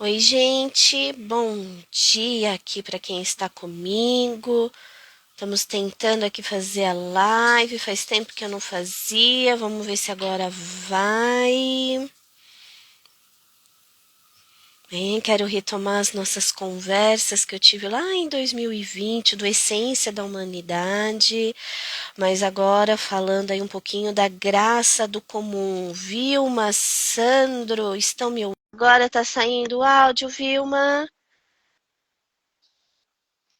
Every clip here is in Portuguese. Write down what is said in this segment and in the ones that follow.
Oi, gente, bom dia aqui para quem está comigo. Estamos tentando aqui fazer a live, faz tempo que eu não fazia. Vamos ver se agora vai. Quero retomar as nossas conversas que eu tive lá em 2020, do Essência da Humanidade, mas agora falando aí um pouquinho da graça do comum. Vilma, Sandro, estão me ouvindo? Agora tá saindo o áudio, Vilma?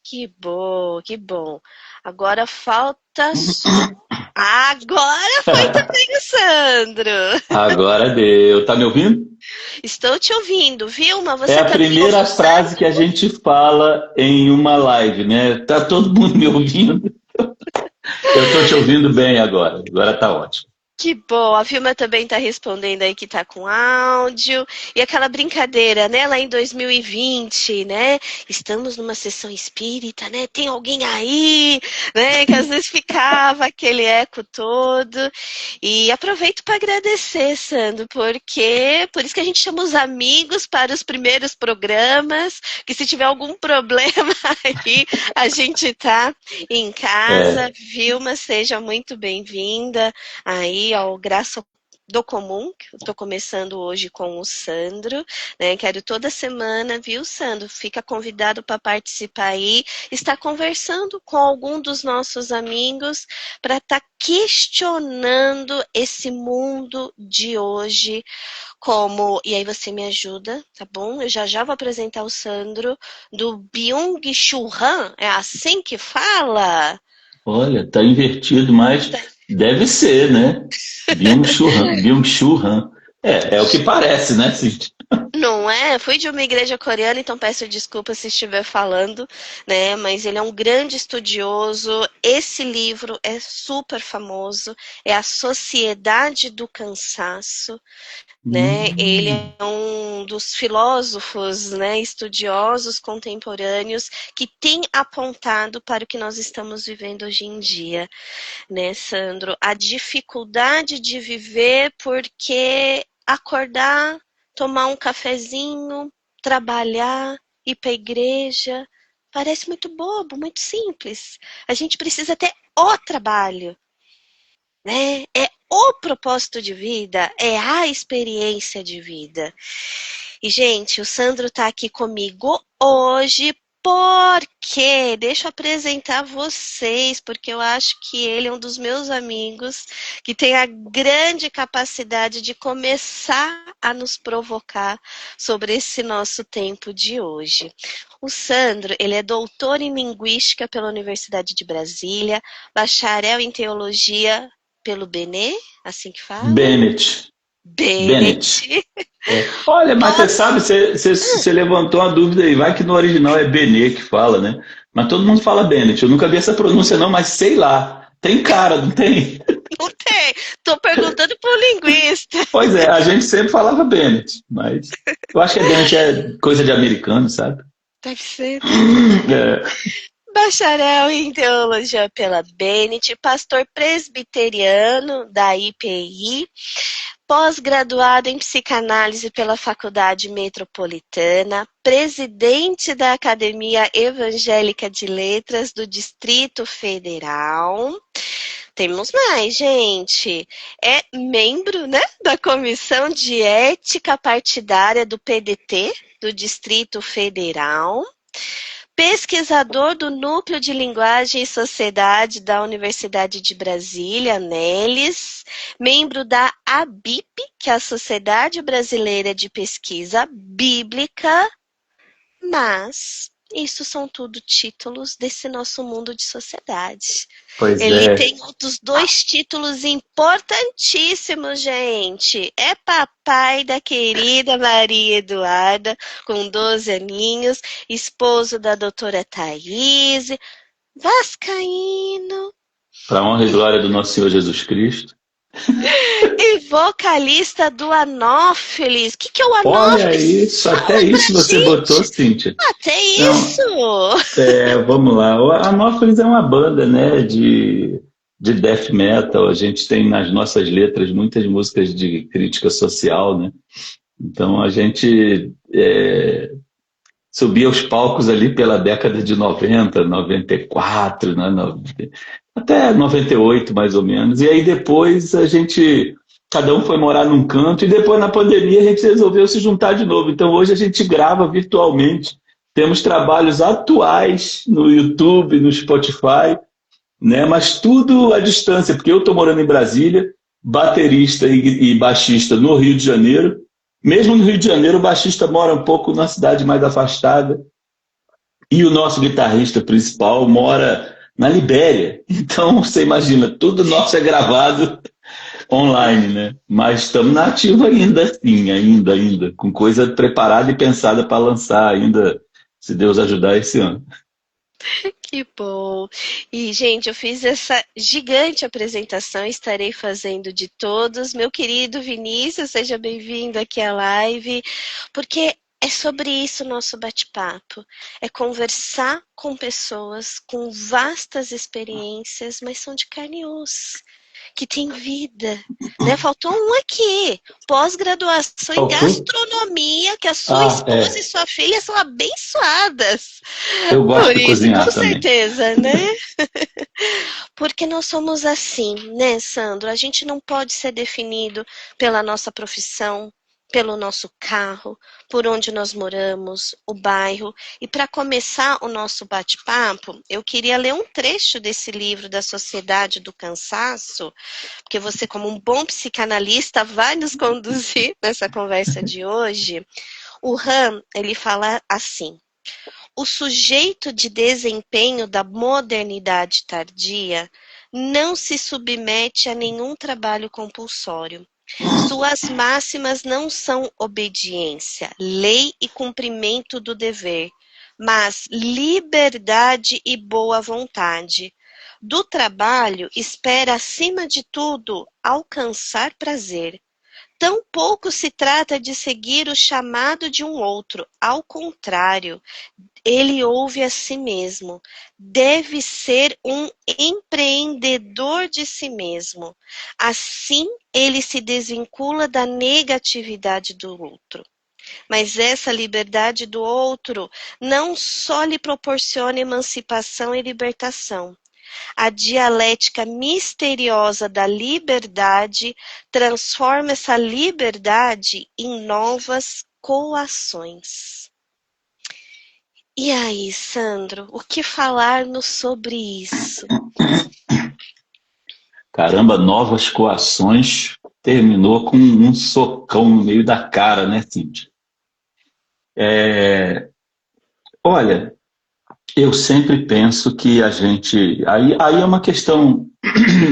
Que bom, que bom. Agora falta. Agora foi também o Sandro. Agora deu. Tá me ouvindo? Estou te ouvindo. Vilma, É você a também ouve primeira o frase que a Sandro? gente fala em uma live, né? Tá todo mundo me ouvindo? Eu tô te ouvindo bem agora. Agora tá ótimo. Que bom, a Vilma também está respondendo aí que está com áudio. E aquela brincadeira, né, lá em 2020, né? Estamos numa sessão espírita, né? Tem alguém aí, né? Que às vezes ficava aquele eco todo. E aproveito para agradecer, Sandro, porque por isso que a gente chama os amigos para os primeiros programas, que se tiver algum problema aí, a gente tá em casa. É, Vilma, seja muito bem-vinda aí ao Graça do Comum, que eu estou começando hoje com o Sandro, né? Quero toda semana, viu, Sandro? Fica convidado para participar aí, estar conversando com algum dos nossos amigos para estar questionando esse mundo de hoje, como, e aí você me ajuda, tá bom? Eu já vou apresentar o Sandro do Byung-Chul Han, é assim que fala? olha, tá invertido, mas deve ser, né? Byung-Chul Han. Byung-Chul Han. É o que parece, né, Cíntia? Não é? Fui de uma igreja coreana, então peço desculpa se estiver falando, né? Mas ele é um grande estudioso. Esse livro é super famoso, é A Sociedade do Cansaço, né? Ele Hum, é um dos filósofos, né, estudiosos contemporâneos que tem apontado para o que nós estamos vivendo hoje em dia, né, Sandro? A dificuldade de viver porque acordar, tomar um cafezinho, trabalhar, ir para a igreja, parece muito bobo, muito simples. A gente precisa ter o trabalho, né? É o propósito de vida, é a experiência de vida. E, gente, o Sandro está aqui comigo hoje porque, deixa eu apresentar vocês, porque eu acho que ele é um dos meus amigos que tem a grande capacidade de começar a nos provocar sobre esse nosso tempo de hoje. O Sandro, ele é doutor em Linguística pela Universidade de Brasília, bacharel em Teologia pelo Benê, assim que fala? Bennett. Bennett. Bennett. Olha, mas você Pós sabe, você levantou uma dúvida aí. Vai que no original é Benet que fala, né? Mas todo mundo fala Bennett. Eu nunca vi essa pronúncia, não, mas sei lá. Tem cara, não tem? não tem. Tô perguntando pro linguista. Pois é, a gente sempre falava Bennett, mas eu acho que Bennett é coisa de americano, sabe? Deve ser, deve ser. É. Bacharel em Teologia pela Bennett, pastor presbiteriano da IPI, pós-graduado em Psicanálise pela Faculdade Metropolitana, presidente da Academia Evangélica de Letras do Distrito Federal. Temos mais, gente. É membro, né, da Comissão de Ética Partidária do PDT, do Distrito Federal. Pesquisador do Núcleo de Linguagem e Sociedade da Universidade de Brasília, NELIS, membro da ABIP, que é a Sociedade Brasileira de Pesquisa Bíblica, mas isso são tudo títulos desse nosso mundo de sociedade. Pois Ele é. tem outros dois títulos importantíssimos, gente. É papai da querida Maria Eduarda, com 12 aninhos, esposo da doutora Thaís, vascaíno Para a honra e glória do nosso Senhor Jesus Cristo. e vocalista do Anófeles. O que é o Olha Anófeles? isso, até Fala pra isso você botou, gente. Cíntia. Até Não, isso. vamos lá. A Anófelis é uma banda, né, de death metal. A gente tem nas nossas letras muitas músicas de crítica social, né? Então a gente subia aos palcos ali pela década de 90, 94, né, até 98 mais ou menos. E aí depois cada um foi morar num canto e depois na pandemia a gente resolveu se juntar de novo. Então hoje a gente grava virtualmente. Temos trabalhos atuais no YouTube, no Spotify, né? Mas tudo à distância, porque eu estou morando em Brasília, baterista e baixista no Rio de Janeiro. Mesmo no Rio de Janeiro, o baixista mora um pouco na cidade mais afastada e o nosso guitarrista principal mora na Libéria. Então, você imagina, tudo nosso é gravado online, né? Mas estamos na ativa ainda, assim, ainda, com coisa preparada e pensada para lançar ainda, se Deus ajudar, esse ano. Que bom! E, gente, eu fiz essa gigante apresentação, estarei fazendo de todos. Meu querido Vinícius, seja bem-vindo aqui à live, porque é sobre isso o nosso bate-papo. É conversar com pessoas com vastas experiências, mas são de carne e osso, que tem vida, né? Faltou um aqui, pós-graduação em Faltou? gastronomia, que a sua Ah, esposa e sua filha são abençoadas. eu gosto Por de isso, com cozinhar também. certeza, né? Porque nós somos assim, né, Sandro? A gente não pode ser definido pela nossa profissão, pelo nosso carro, por onde nós moramos, o bairro. E para começar o nosso bate-papo, eu queria ler um trecho desse livro da Sociedade do Cansaço, porque você, como um bom psicanalista, vai nos conduzir nessa conversa de hoje. O Han, ele fala assim: o sujeito de desempenho da modernidade tardia não se submete a nenhum trabalho compulsório. Suas máximas não são obediência, lei e cumprimento do dever, mas liberdade e boa vontade. Do trabalho, espera, acima de tudo, alcançar prazer. Tampouco se trata de seguir o chamado de um outro, ao contrário, ele ouve a si mesmo. Deve ser um empreendedor de si mesmo. Assim, ele se desvincula da negatividade do outro. Mas essa liberdade do outro não só lhe proporciona emancipação e libertação. A dialética misteriosa da liberdade transforma essa liberdade em novas coações. E aí, Sandro, o que falar-nos sobre isso? Caramba, novas coações. Terminou com um socão no meio da cara, né, Cíntia? Olha, eu sempre penso que a gente. Aí é uma questão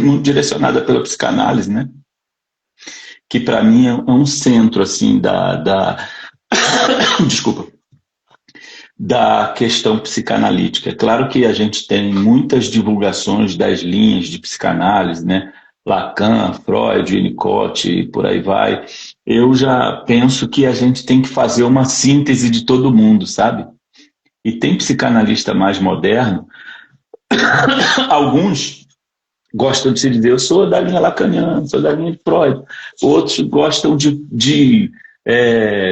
muito direcionada pela psicanálise, né? Que para mim é um centro, assim, desculpa, da questão psicanalítica. É claro que a gente tem muitas divulgações das linhas de psicanálise, né? Lacan, Freud, Winnicott e por aí vai. Eu já penso que a gente tem que fazer uma síntese de todo mundo, sabe? E tem psicanalista mais moderno, alguns gostam de se dizer, eu sou da linha lacaniana, sou da linha de Freud. Outros gostam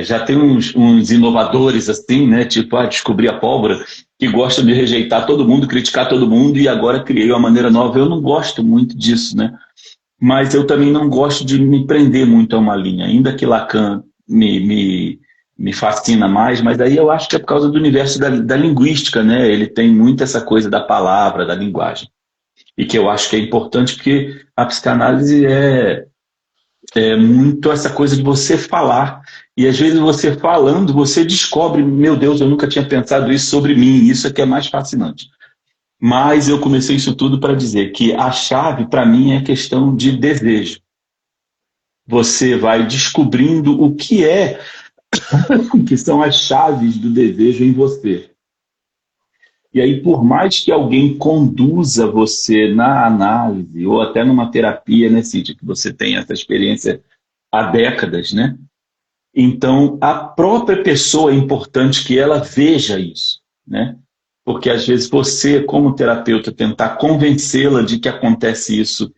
já tem uns inovadores assim, né? Tipo, descobri a pólvora, que gostam de rejeitar todo mundo, criticar todo mundo e agora criei uma maneira nova. Eu não gosto muito disso, né? Mas eu também não gosto de me prender muito a uma linha, ainda que Lacan me fascina mais, mas daí eu acho que é por causa do universo da linguística, né? Ele tem muito essa coisa da palavra, da linguagem. E que eu acho que é importante porque a psicanálise é muito essa coisa de você falar. E às vezes você falando, você descobre, meu Deus, eu nunca tinha pensado isso sobre mim. Isso é que é mais fascinante. Mas eu comecei isso tudo para dizer que a chave para mim é a questão de desejo. Você vai descobrindo o que são as chaves do desejo em você. E aí, por mais que alguém conduza você na análise ou até numa terapia, né, Cíntia, que você tem essa experiência há décadas, né? Então, a própria pessoa é importante que ela veja isso, né? Porque às vezes você, como terapeuta, tentar convencê-la de que acontece isso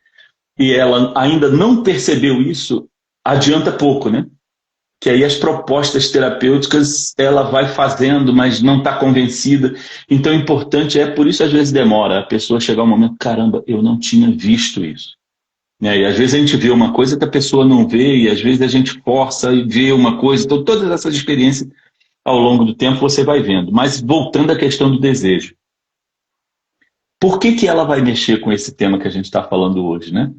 e ela ainda não percebeu isso, adianta pouco, né? que aí as propostas terapêuticas ela vai fazendo, mas não está convencida. Então, o importante por isso às vezes demora a pessoa chegar ao momento, caramba, eu não tinha visto isso. E às vezes a gente vê uma coisa que a pessoa não vê, e às vezes a gente força e vê uma coisa. Então, todas essas experiências, ao longo do tempo, você vai vendo. Mas voltando à questão do desejo. Por que ela vai mexer com esse tema que a gente está falando hoje, né?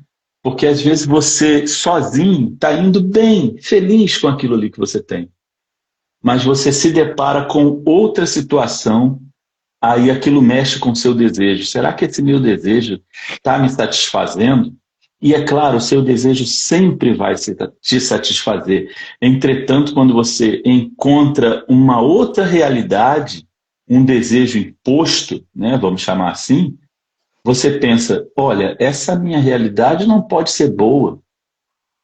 Porque às vezes você sozinho está indo bem, feliz com aquilo ali que você tem. Mas você se depara com outra situação, aí aquilo mexe com o seu desejo. Será que esse meu desejo está me satisfazendo? E é claro, o seu desejo sempre vai te satisfazer. Entretanto, quando você encontra uma outra realidade, um desejo imposto, né, vamos chamar assim, você pensa, olha, essa minha realidade não pode ser boa,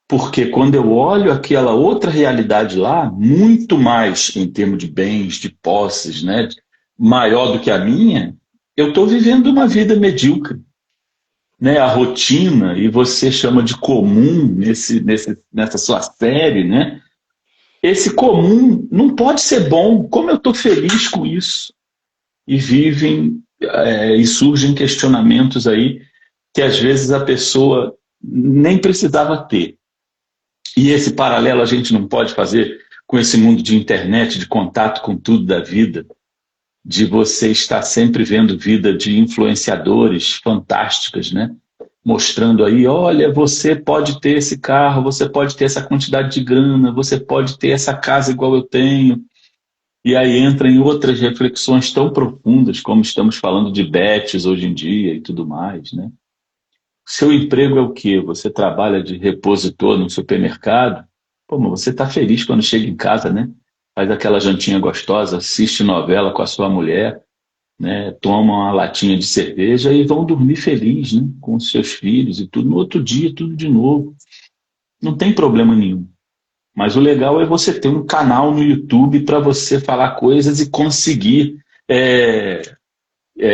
porque quando eu olho aquela outra realidade lá, muito mais em termos de bens, de posses, né, maior do que a minha, eu estou vivendo uma vida medíocre. Né, a rotina, e você chama de comum nessa sua série, né? Esse comum não pode ser bom. Como eu estou feliz com isso? E e surgem questionamentos aí que às vezes a pessoa nem precisava ter. E esse paralelo a gente não pode fazer com esse mundo de internet, de contato com tudo da vida, de você estar sempre vendo vida de influenciadores fantásticas, né? Mostrando aí, olha, você pode ter esse carro, você pode ter essa quantidade de grana, você pode ter essa casa igual eu tenho. E aí entra em outras reflexões tão profundas, como estamos falando de bets hoje em dia e tudo mais, né? Seu emprego é o quê? Você trabalha de repositor no supermercado? Pô, mas você está feliz quando chega em casa, né? Faz aquela jantinha gostosa, assiste novela com a sua mulher, né? Tomam uma latinha de cerveja e vão dormir felizes, né? Com os seus filhos e tudo. No outro dia, tudo de novo. Não tem problema nenhum. Mas o legal é você ter um canal no YouTube para você falar coisas e conseguir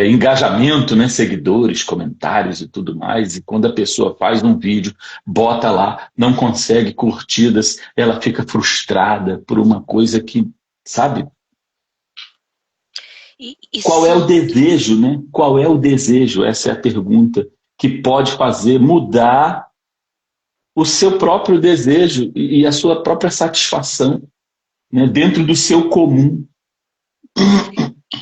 engajamento, né? Seguidores, comentários e tudo mais. E quando a pessoa faz um vídeo, bota lá, não consegue curtidas, ela fica frustrada por uma coisa que, sabe? Qual é o desejo, né? Qual é o desejo? Essa é a pergunta que pode fazer mudar o seu próprio desejo e a sua própria satisfação, né? Dentro do seu comum.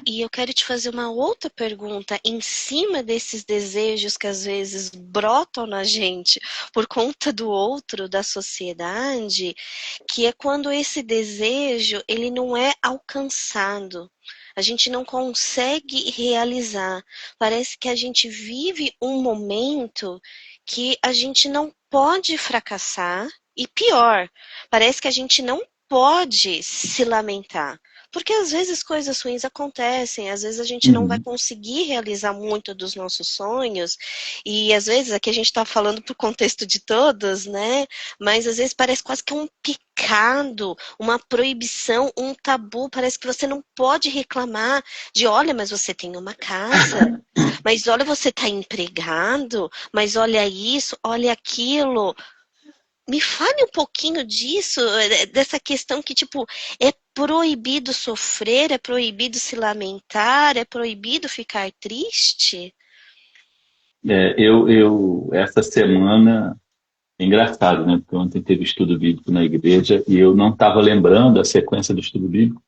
E eu quero te fazer uma outra pergunta em cima desses desejos que às vezes brotam na gente por conta do outro, da sociedade, que é quando esse desejo ele não é alcançado. A gente não consegue realizar. Parece que a gente vive um momento que a gente não pode fracassar e pior, parece que a gente não pode se lamentar. Porque às vezes coisas ruins acontecem, às vezes a gente não vai conseguir realizar muito dos nossos sonhos, e às vezes, aqui a gente está falando para o contexto de todos, né? Mas às vezes parece quase que um pecado, uma proibição, um tabu, parece que você não pode reclamar de, olha, mas você tem uma casa, mas olha, você está empregado, mas olha isso, olha aquilo. Me fale um pouquinho disso, dessa questão que, tipo, é proibido sofrer, é proibido se lamentar, é proibido ficar triste? Essa semana, é engraçado, né? Porque ontem teve estudo bíblico na igreja e eu não estava lembrando a sequência do estudo bíblico,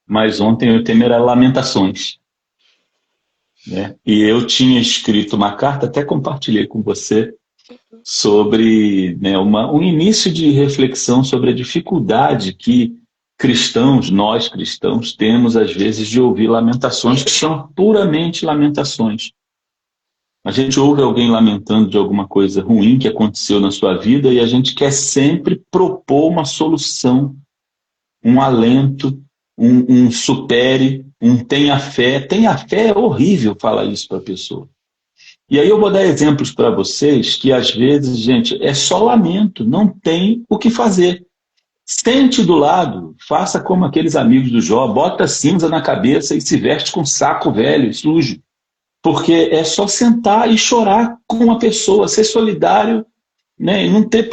mas ontem o tema era Lamentações. Né? E eu tinha escrito uma carta, até compartilhei com você, sobre, né, um início de reflexão sobre a dificuldade que cristãos, nós cristãos, temos às vezes de ouvir lamentações que são puramente lamentações. A gente ouve alguém lamentando de alguma coisa ruim que aconteceu na sua vida e a gente quer sempre propor uma solução, um alento, um supere, um tenha fé. Tenha fé é horrível falar isso para a pessoa. E aí eu vou dar exemplos para vocês que às vezes, gente, é só lamento, não tem o que fazer. Sente do lado, faça como aqueles amigos do Jó, bota cinza na cabeça e se veste com saco velho e sujo. Porque é só sentar e chorar com uma pessoa, ser solidário, né? E não ter.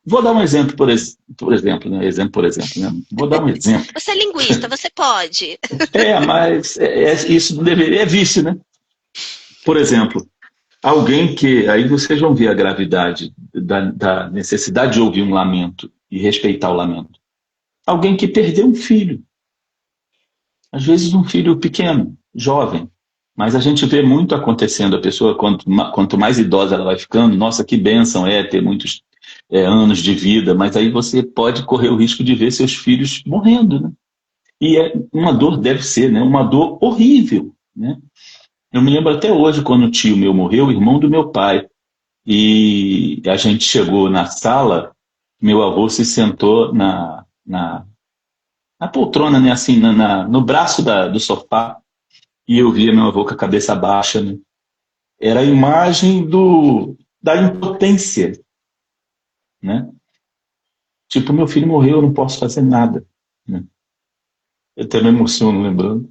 Vou dar um exemplo, por exemplo, né? Né? Vou dar um exemplo. Você é linguista, você pode. Mas isso não deveria, é vício, né? Por exemplo, alguém que. Aí vocês vão ver a gravidade da necessidade de ouvir um lamento e respeitar o lamento. Alguém que perdeu um filho. Às vezes um filho pequeno, jovem. Mas a gente vê muito acontecendo. A pessoa, quanto mais idosa ela vai ficando, nossa, que bênção é ter muitos anos de vida. Mas aí você pode correr o risco de ver seus filhos morrendo, né? E uma dor deve ser, né? Uma dor horrível, né? Eu me lembro até hoje, quando o tio meu morreu, o irmão do meu pai. E a gente chegou na sala, meu avô se sentou na poltrona, né? Assim, no braço do sofá. E eu via meu avô com a cabeça baixa, né? Era a imagem da impotência, né? Tipo, meu filho morreu, eu não posso fazer nada, né? Eu até me emociono lembrando.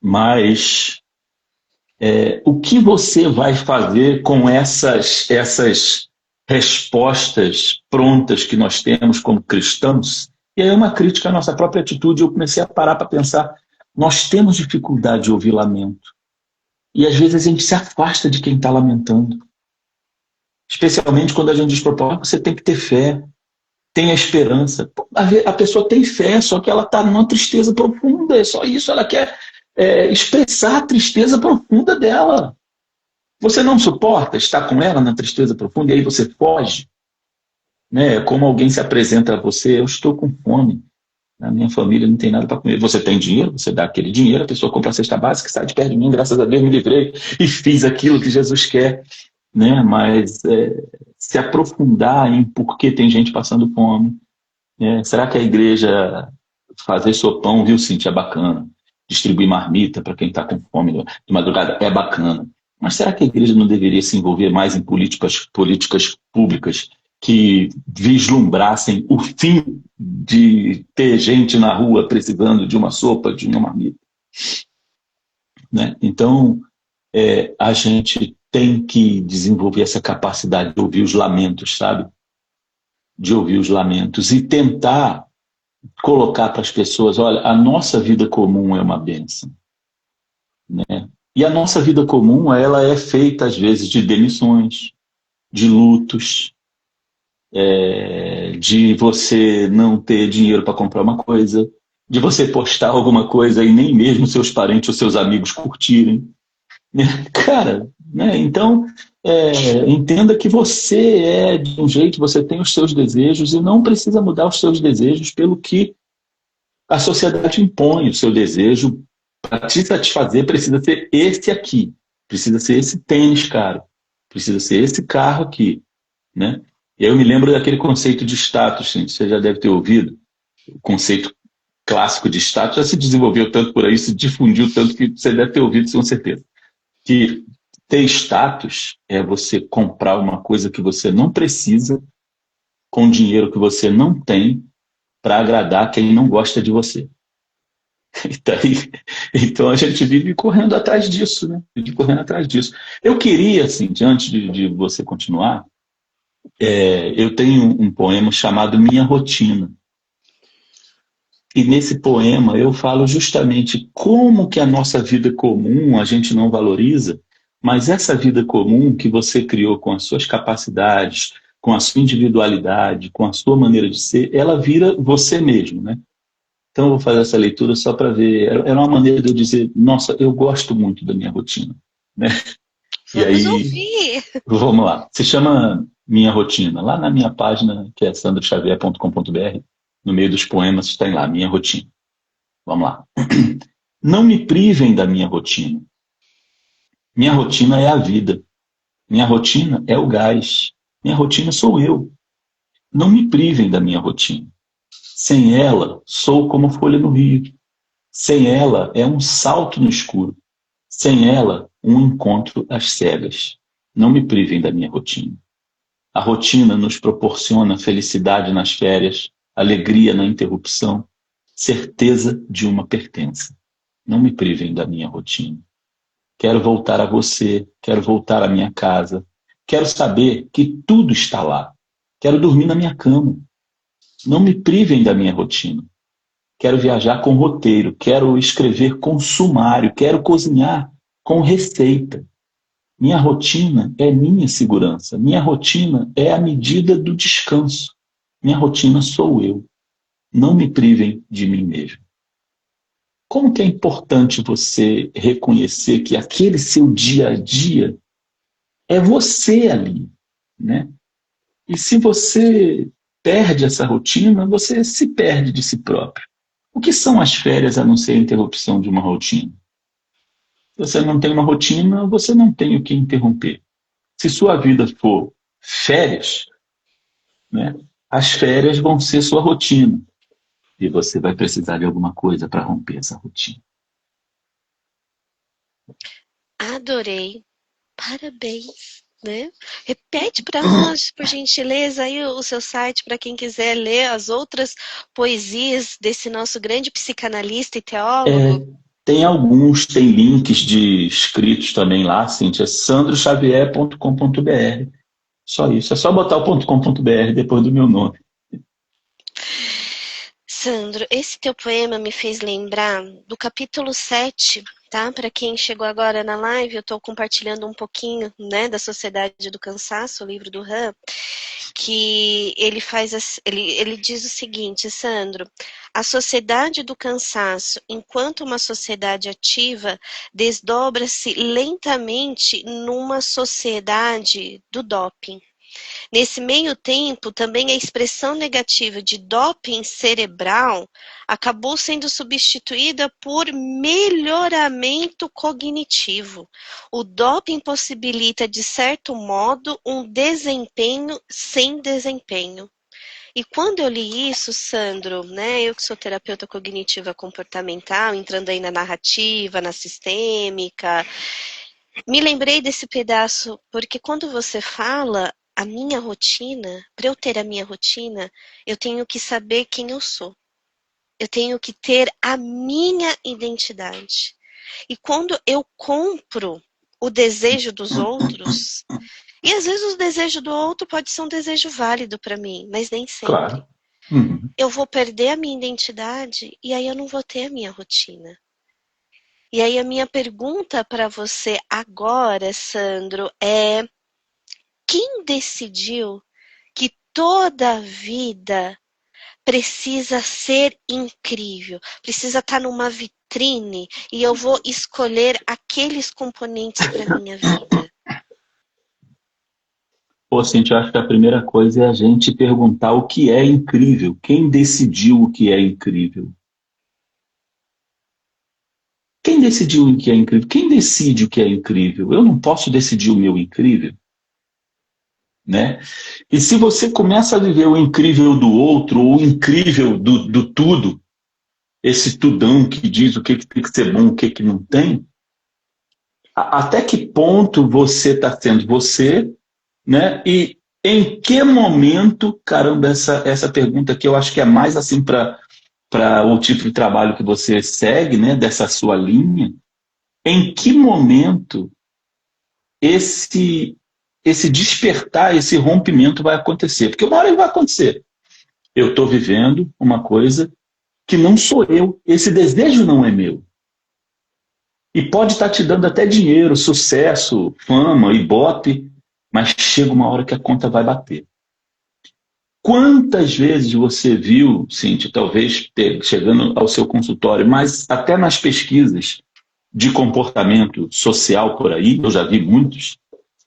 Mas o que você vai fazer com essas respostas prontas que nós temos como cristãos? E aí é uma crítica à nossa própria atitude. Eu comecei a parar para pensar, nós temos dificuldade de ouvir lamento. E às vezes a gente se afasta de quem está lamentando. Especialmente quando a gente diz para você tem que ter fé, tenha esperança. A pessoa tem fé, só que ela está numa tristeza profunda, é só isso, ela quer expressar a tristeza profunda dela. Você não suporta estar com ela na tristeza profunda e aí você foge, né? Como alguém se apresenta a você, eu estou com fome, na minha família não tem nada para comer. Você tem dinheiro, você dá aquele dinheiro, a pessoa compra a cesta básica, sai de perto de mim, graças a Deus me livrei e fiz aquilo que Jesus quer, né? Mas se aprofundar em por que tem gente passando fome, né? Será que a igreja fazer sopão, viu, Cintia, é bacana? Distribuir marmita para quem está com fome de madrugada é bacana. Mas será que a igreja não deveria se envolver mais em políticas públicas que vislumbrassem o fim de ter gente na rua precisando de uma sopa, de uma marmita? Né? Então, a gente tem que desenvolver essa capacidade de ouvir os lamentos, sabe? De ouvir os lamentos e tentar colocar para as pessoas, olha, a nossa vida comum é uma bênção, né? E a nossa vida comum, ela é feita às vezes de demissões, de lutos, de você não ter dinheiro para comprar uma coisa, de você postar alguma coisa e nem mesmo seus parentes ou seus amigos curtirem, né? Cara, né? Então entenda que você é de um jeito, você tem os seus desejos e não precisa mudar os seus desejos pelo que a sociedade impõe. O seu desejo para te satisfazer precisa ser esse aqui, precisa ser esse tênis caro, precisa ser esse carro aqui, né? E aí eu me lembro daquele conceito de status, gente, você já deve ter ouvido, o conceito clássico de status já se desenvolveu tanto por aí, se difundiu tanto que você deve ter ouvido com certeza, que ter status é você comprar uma coisa que você não precisa com dinheiro que você não tem para agradar quem não gosta de você. Então a gente vive correndo atrás disso, né? Vive correndo atrás disso. Eu queria, assim, antes de você continuar, eu tenho um poema chamado Minha Rotina. E nesse poema eu falo justamente como que a nossa vida comum a gente não valoriza, mas essa vida comum que você criou com as suas capacidades, com a sua individualidade, com a sua maneira de ser, ela vira você mesmo, né? Então eu vou fazer essa leitura só para ver. Era uma maneira de eu dizer, nossa, eu gosto muito da minha rotina, né? E Vamos aí, ouvir. vamos lá. Se chama Minha Rotina. Lá na minha página, que é sandroxavier.com.br, no meio dos poemas está lá, Minha Rotina. Vamos lá. Não me privem da minha rotina. Minha rotina é a vida. Minha rotina é o gás. Minha rotina sou eu. Não me privem da minha rotina. Sem ela, sou como folha no rio. Sem ela, é um salto no escuro. Sem ela, um encontro às cegas. Não me privem da minha rotina. A rotina nos proporciona felicidade nas férias, alegria na interrupção, certeza de uma pertença. Não me privem da minha rotina. Quero voltar a você, quero voltar à minha casa, Quero saber que tudo está lá. Quero dormir na minha cama. Não me privem da minha rotina. Quero viajar com roteiro. Quero escrever com sumário. Quero cozinhar com receita. Minha rotina é minha segurança. Minha rotina é a medida do descanso. Minha rotina sou eu. Não me privem de mim mesmo. Como que é importante você reconhecer que aquele seu dia a dia é você ali, né? E se você perde essa rotina, você se perde de si próprio. O que são as férias a não ser a interrupção de uma rotina? Se você não tem uma rotina, você não tem o que interromper. Se sua vida for férias, né, as férias vão ser sua rotina. E você vai precisar de alguma coisa para romper essa rotina. Adorei. Parabéns, né? Repete para nós, por gentileza, aí o seu site para quem quiser ler as outras poesias desse nosso grande psicanalista e teólogo. Tem alguns, tem links de escritos também lá, Cíntia, sandroxavier.com.br. Só isso, é só botar o .com.br depois do meu nome. Sandro, esse teu poema me fez lembrar do capítulo 7, tá? Para quem chegou agora na live, eu estou compartilhando um pouquinho, né, da Sociedade do Cansaço, o livro do Han, que ele diz o seguinte, Sandro: a sociedade do cansaço, enquanto uma sociedade ativa, desdobra-se lentamente numa sociedade do doping. Nesse meio tempo, também a expressão negativa de doping cerebral acabou sendo substituída por melhoramento cognitivo. O doping possibilita, de certo modo, um desempenho sem desempenho. E quando eu li isso, Sandro, né, eu que sou terapeuta cognitiva comportamental, entrando aí na narrativa, na sistêmica, me lembrei desse pedaço, porque quando você fala a minha rotina, para eu ter a minha rotina, eu tenho que saber quem eu sou. Eu tenho que ter a minha identidade. E quando eu compro o desejo dos outros, e às vezes o desejo do outro pode ser um desejo válido para mim, mas nem sempre. Claro. Uhum. Eu vou perder a minha identidade e aí eu não vou ter a minha rotina. E aí a minha pergunta para você agora, Sandro, é: quem decidiu que toda a vida precisa ser incrível, precisa estar numa vitrine e eu vou escolher aqueles componentes para minha vida? Pô, Cintia, eu acho que a primeira coisa é a gente perguntar o que é incrível. Quem decidiu o que é incrível? Quem decidiu o que é incrível? Quem decide o que é incrível? Eu não posso decidir o meu incrível, né? E se você começa a viver o incrível do outro, ou o incrível do tudo, esse tudão que diz o que tem que ser bom, o que não tem, até que ponto você está sendo você, né? E em que momento, caramba, essa pergunta que eu acho que é mais assim para o tipo de trabalho que você segue, né? Dessa sua linha, em que momento esse esse despertar, esse rompimento vai acontecer? Porque uma hora ele vai acontecer. Eu estou vivendo uma coisa que não sou eu. Esse desejo não é meu. E pode estar te dando até dinheiro, sucesso, fama, ibope, mas chega uma hora que a conta vai bater. Quantas vezes você viu, Cíntia, talvez chegando ao seu consultório, mas até nas pesquisas de comportamento social por aí, eu já vi muitos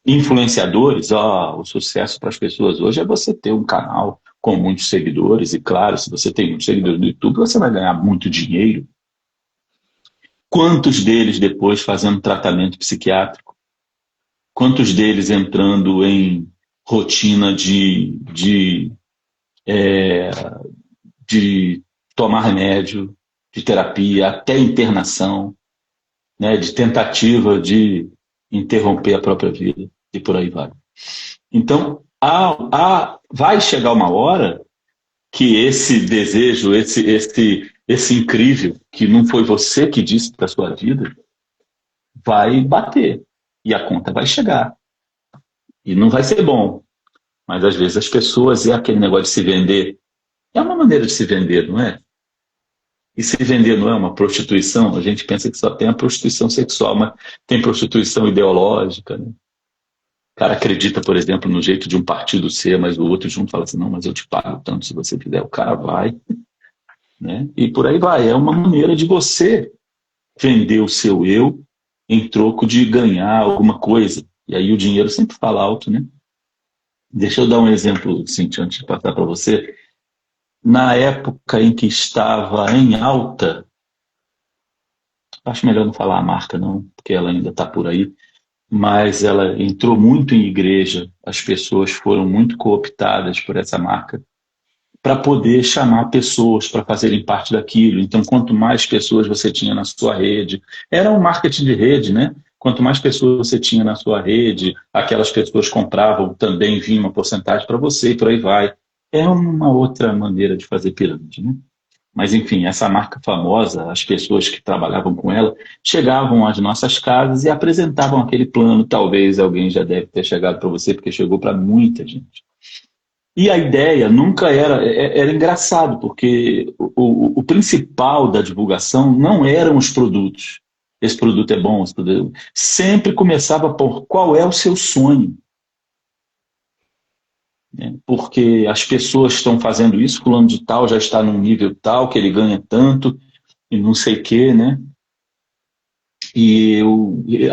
influenciadores, o sucesso para as pessoas hoje é você ter um canal com muitos seguidores, e claro, se você tem muitos seguidores no YouTube, você vai ganhar muito dinheiro. Quantos deles depois fazendo tratamento psiquiátrico? Quantos deles entrando em rotina de tomar remédio, de terapia, até internação, né, de tentativa de interromper a própria vida, e por aí vai. Então, vai chegar uma hora que esse desejo, esse incrível, que não foi você que disse para a sua vida, vai bater. E a conta vai chegar. E não vai ser bom, mas às vezes as pessoas, é aquele negócio de se vender, é uma maneira de se vender, não é? E se vender não é uma prostituição, a gente pensa que só tem a prostituição sexual, mas tem prostituição ideológica, né? O cara acredita, por exemplo, no jeito de um partido ser, mas o outro junto fala assim, não, mas eu te pago tanto se você fizer, o cara vai, né? E por aí vai, é uma maneira de você vender o seu eu em troco de ganhar alguma coisa. E aí o dinheiro sempre fala alto, né? Deixa eu dar um exemplo, Cintia, antes de passar para você. Na época em que estava em alta, acho melhor não falar a marca não, porque ela ainda está por aí, mas ela entrou muito em igreja, as pessoas foram muito cooptadas por essa marca para poder chamar pessoas para fazerem parte daquilo. Então, quanto mais pessoas você tinha na sua rede, era um marketing de rede, né? Quanto mais pessoas você tinha na sua rede, aquelas pessoas compravam, também vinha uma porcentagem para você e por aí vai. É uma outra maneira de fazer pirâmide, né? Mas, enfim, essa marca famosa, as pessoas que trabalhavam com ela, chegavam às nossas casas e apresentavam aquele plano. Talvez alguém já deve ter chegado para você, porque chegou para muita gente. E a ideia nunca era engraçado, porque o principal da divulgação não eram os produtos. Esse produto é bom, esse produto sempre começava por qual é o seu sonho. Né? Porque as pessoas estão fazendo isso, fulano de tal já está num nível tal, que ele ganha tanto, e não sei o quê, né?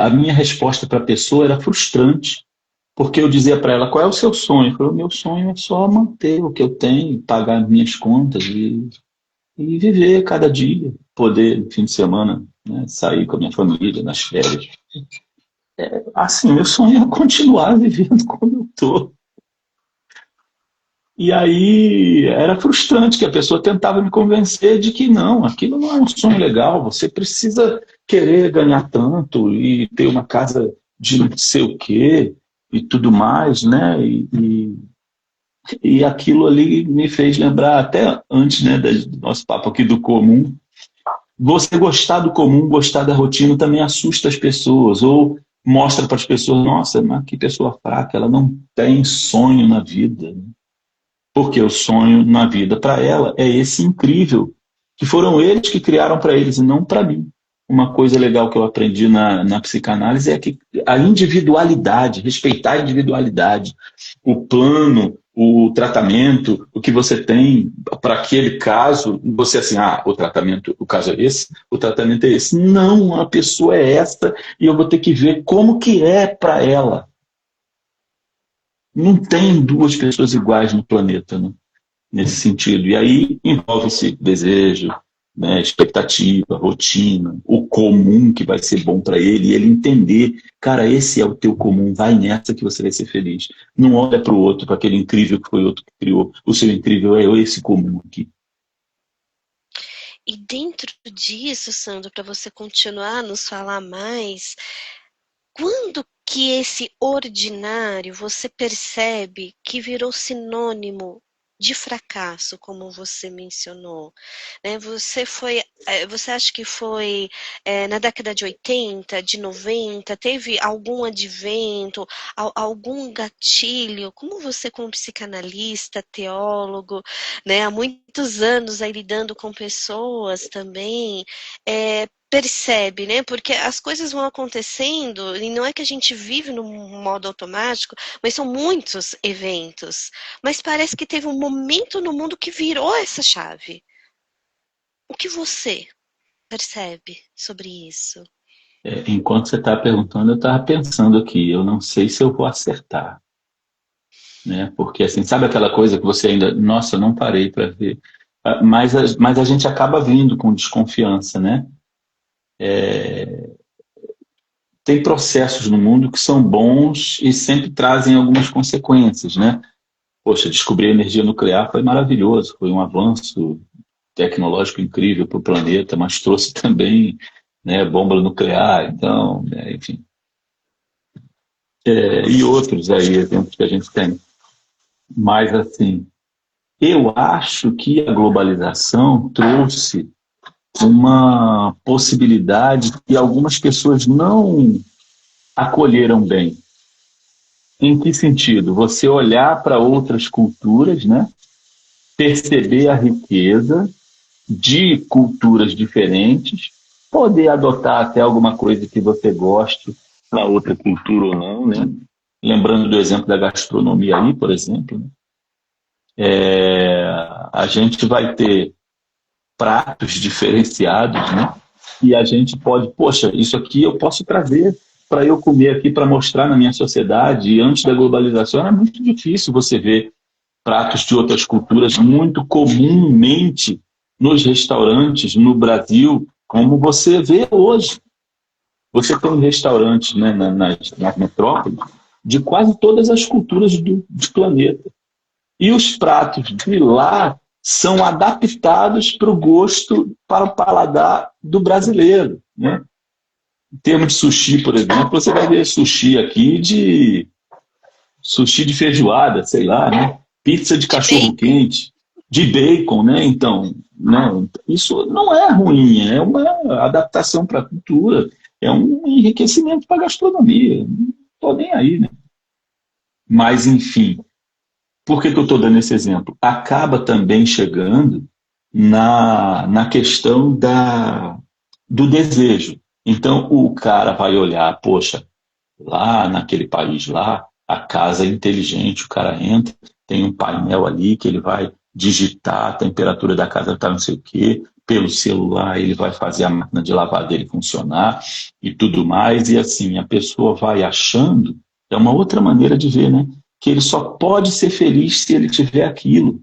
A minha resposta para a pessoa era frustrante, porque eu dizia para ela, qual é o seu sonho? Eu falei, o meu sonho é só manter o que eu tenho, pagar minhas contas e viver cada dia, poder, no fim de semana, né, sair com a minha família, nas férias. Assim, meu sonho é continuar vivendo como eu estou. E aí era frustrante que a pessoa tentava me convencer de que não, aquilo não é um sonho legal, você precisa querer ganhar tanto e ter uma casa de não sei o quê e tudo mais, né? E aquilo ali me fez lembrar, até antes, né, do nosso papo aqui do comum, você gostar do comum, gostar da rotina também assusta as pessoas, ou mostra para as pessoas, nossa, mas que pessoa fraca, ela não tem sonho na vida. Porque o sonho na vida para ela é esse incrível, que foram eles que criaram para eles e não para mim. Uma coisa legal que eu aprendi na psicanálise é que a individualidade, respeitar a individualidade, o plano, o tratamento, o que você tem para aquele caso, você assim, o tratamento, o caso é esse, o tratamento é esse. Não, a pessoa é esta e eu vou ter que ver como que é para ela. Não tem duas pessoas iguais no planeta, né? Nesse sentido. E aí envolve-se desejo, né, expectativa, rotina, o comum que vai ser bom para ele, e ele entender, cara, esse é o teu comum, vai nessa que você vai ser feliz. Não olha para o outro, para aquele incrível que foi outro que criou. O seu incrível é esse comum aqui. E dentro disso, Sandro, para você continuar a nos falar mais, quando que esse ordinário você percebe que virou sinônimo de fracasso, como você mencionou, né? Você acha que foi na década de 80, de 90, teve algum advento, algum gatilho? Como você, como psicanalista, teólogo, né, há muitos anos aí lidando com pessoas também, percebe, né? Porque as coisas vão acontecendo e não é que a gente vive no modo automático, mas são muitos eventos. Mas parece que teve um momento no mundo que virou essa chave. O que você percebe sobre isso? Enquanto você está perguntando, eu estava pensando aqui, eu não sei se eu vou acertar. Né? Porque, assim, sabe aquela coisa que você ainda, nossa, eu não parei para ver. Mas a gente acaba vindo com desconfiança, né? Tem processos no mundo que são bons e sempre trazem algumas consequências, né? Poxa, descobrir a energia nuclear foi maravilhoso, foi um avanço tecnológico incrível para o planeta, mas trouxe também, né, bomba nuclear, então, né, enfim. E outros aí, exemplos que a gente tem. Mas, assim, eu acho que a globalização trouxe uma possibilidade que algumas pessoas não acolheram bem. Em que sentido? Você olhar para outras culturas, né? Perceber a riqueza de culturas diferentes, poder adotar até alguma coisa que você goste na outra cultura ou não, né? Lembrando do exemplo da gastronomia aí, por exemplo, né? A gente vai ter pratos diferenciados, né? E a gente pode, poxa, isso aqui eu posso trazer para eu comer aqui, para mostrar na minha sociedade. E antes da globalização era muito difícil você ver pratos de outras culturas muito comumente nos restaurantes no Brasil, como você vê hoje. Você tem restaurantes, né, nas metrópoles de quase todas as culturas do planeta. E os pratos de lá são adaptados para o gosto, para o paladar do brasileiro. Né? Em termos de sushi, por exemplo, você vai ver sushi aqui de sushi de feijoada, sei lá, né? Pizza de cachorro quente, de bacon, né? Então, né? Isso não é ruim, é uma adaptação para a cultura, é um enriquecimento para a gastronomia. Não estou nem aí, né? Mas, enfim, por que eu estou dando esse exemplo? Acaba também chegando na questão do desejo. Então, o cara vai olhar, poxa, lá naquele país lá, a casa é inteligente, o cara entra, tem um painel ali que ele vai digitar a temperatura da casa, tá não sei o quê, pelo celular ele vai fazer a máquina de lavar dele funcionar e tudo mais, e assim, a pessoa vai achando, é uma outra maneira de ver, né? Que ele só pode ser feliz se ele tiver aquilo.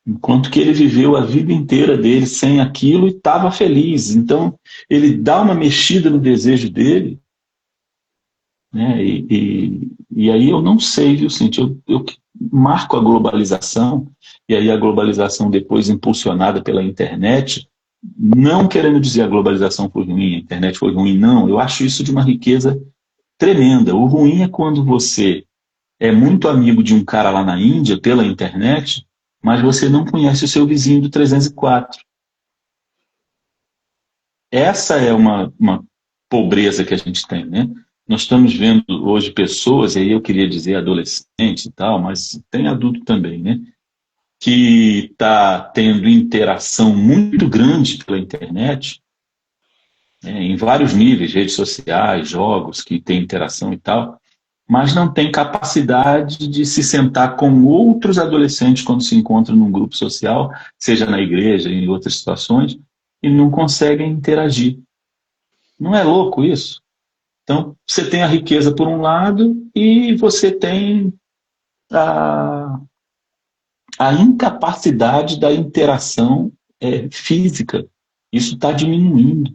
Enquanto que ele viveu a vida inteira dele sem aquilo e estava feliz. Então, ele dá uma mexida no desejo dele, né? E aí eu não sei, viu, Cintia? Eu marco a globalização, e aí a globalização depois impulsionada pela internet, não querendo dizer a globalização foi ruim, a internet foi ruim, não. Eu acho isso de uma riqueza tremenda. O ruim é quando você é muito amigo de um cara lá na Índia pela internet, mas você não conhece o seu vizinho do 304. Essa é uma pobreza que a gente tem, né? Nós estamos vendo hoje pessoas, e aí eu queria dizer adolescentes e tal, mas tem adulto também, né? Que está tendo interação muito grande pela internet, né? Em vários níveis, redes sociais, jogos que tem interação e tal, mas não tem capacidade de se sentar com outros adolescentes quando se encontram num grupo social, seja na igreja, em outras situações, e não conseguem interagir. Não é louco isso? Então, você tem a riqueza por um lado e você tem a, a incapacidade da interação física. Isso está diminuindo,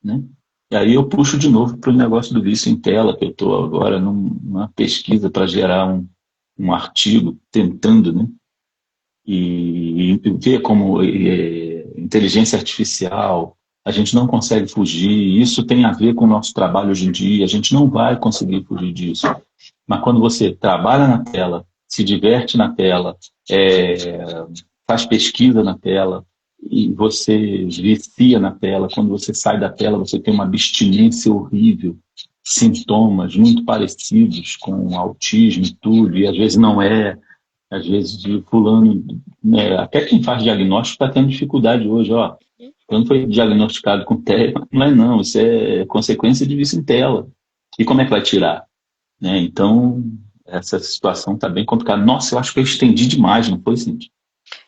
né? E aí eu puxo de novo para o negócio do vício em tela, que eu estou agora numa pesquisa para gerar um artigo tentando, né? E ver como inteligência artificial, a gente não consegue fugir, isso tem a ver com o nosso trabalho hoje em dia, a gente não vai conseguir fugir disso. Mas quando você trabalha na tela, se diverte na tela, faz pesquisa na tela, e você vicia na tela, quando você sai da tela, você tem uma abstinência horrível, sintomas muito parecidos com autismo e tudo, e às vezes não é, às vezes de fulano, né, até quem faz diagnóstico está tendo dificuldade hoje, ó. Quando foi diagnosticado com TEA, não é não, isso é consequência de vício em tela. E como é que vai tirar? Né? Então, essa situação está bem complicada. Nossa, eu acho que eu estendi demais, não foi, Cintia?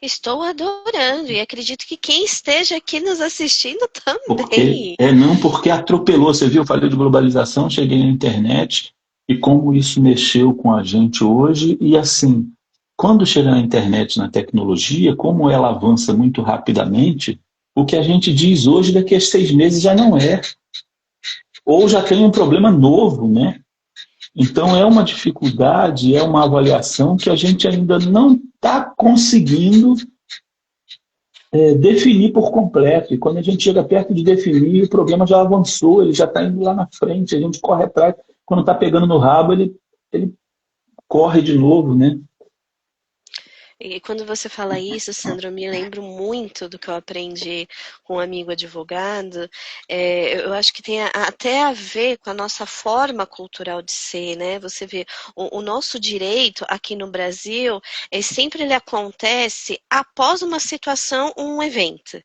Estou adorando e acredito que quem esteja aqui nos assistindo Porque, também. não, porque atropelou. Você viu, eu falei de globalização, cheguei na internet e como isso mexeu com a gente hoje. E assim, quando chega na internet, na tecnologia, como ela avança muito rapidamente, o que a gente diz hoje, daqui a 6 meses já não é. Ou já tem um problema novo, né? Então é uma dificuldade, é uma avaliação que a gente ainda não está conseguindo definir por completo. E quando a gente chega perto de definir, o problema já avançou, ele já está indo lá na frente, a gente corre atrás. Quando está pegando no rabo, ele corre de novo, né? E quando você fala isso, Sandro, eu me lembro muito do que eu aprendi com um amigo advogado. Eu acho que tem até a ver com a nossa forma cultural de ser, né? Você vê, o nosso direito aqui no Brasil, sempre ele acontece após uma situação, um evento.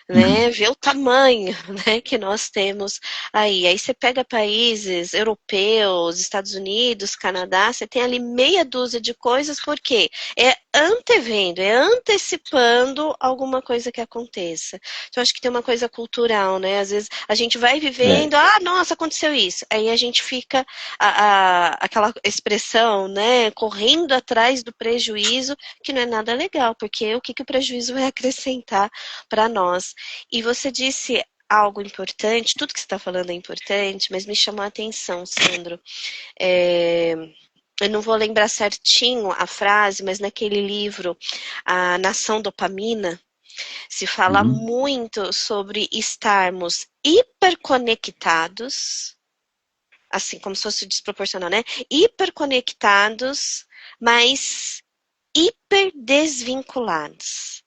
Né, Uhum. ver o tamanho, né, que nós temos aí. Aí você pega países europeus, Estados Unidos, Canadá, você tem ali meia dúzia de coisas, porque é antevendo, é antecipando alguma coisa que aconteça. Então, acho que tem uma coisa cultural, né? Às vezes a gente vai vivendo, É. nossa, aconteceu isso. Aí a gente fica aquela expressão, né, correndo atrás do prejuízo, que não é nada legal, porque o que o prejuízo vai acrescentar para nós? E você disse algo importante, tudo que você está falando é importante, mas me chamou a atenção, Sandro. Eu não vou lembrar certinho a frase, mas naquele livro, A Nação Dopamina, se fala Uhum. muito sobre estarmos hiperconectados, assim como se fosse desproporcional, né? Hiperconectados, mas hiperdesvinculados.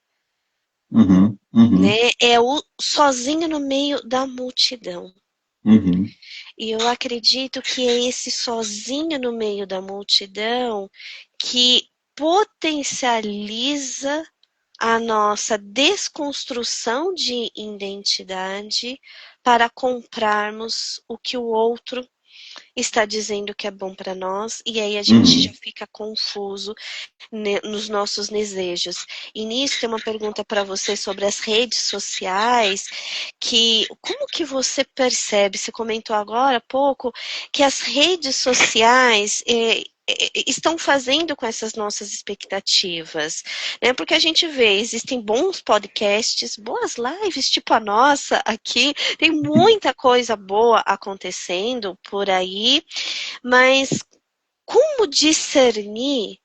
Uhum. Uhum. Né? É o sozinho no meio da multidão. Uhum. E eu acredito que é esse sozinho no meio da multidão que potencializa a nossa desconstrução de identidade para comprarmos o que o outro está dizendo que é bom para nós, e aí a gente já Uhum. fica confuso nos nossos desejos. E nisso tem uma pergunta para você sobre as redes sociais, que como que você percebe, você comentou agora há pouco, que as redes sociais estão fazendo com essas nossas expectativas, né? Porque a gente vê, existem bons podcasts, boas lives, tipo a nossa aqui, tem muita coisa boa acontecendo por aí, mas como discernir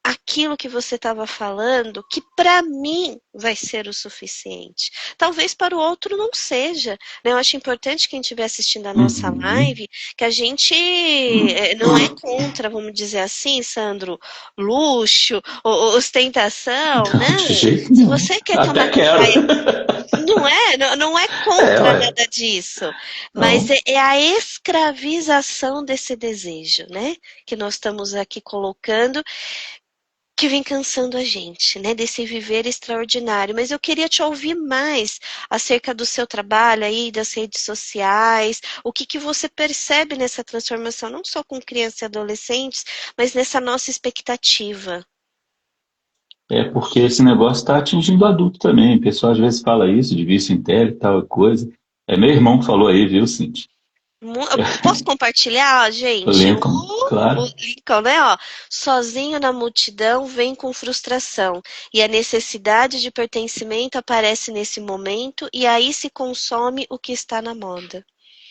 aquilo que você estava falando, que para mim vai ser o suficiente. Talvez para o outro não seja. Né? Eu acho importante quem estiver assistindo a nossa Uhum. live, que a gente não é contra, vamos dizer assim, Sandro, luxo, ostentação, Não, de não. jeito Se nenhum. você quer tomar Até quero. café, não é É, contra ué. nada disso, mas Não. é a escravização desse desejo, né? Que nós estamos aqui colocando, que vem cansando a gente, né, desse viver extraordinário. Mas eu queria te ouvir mais acerca do seu trabalho aí, das redes sociais, o que você percebe nessa transformação, não só com crianças e adolescentes, mas nessa nossa expectativa. É porque esse negócio está atingindo adulto também. O pessoal às vezes fala isso, de vício em tela e tal coisa. É meu irmão que falou aí, viu, Cintia? Eu posso compartilhar, O gente? Lincoln, O claro. Lincoln, né? Ó, sozinho na multidão vem com frustração, e a necessidade de pertencimento aparece nesse momento, e aí se consome o que está na moda.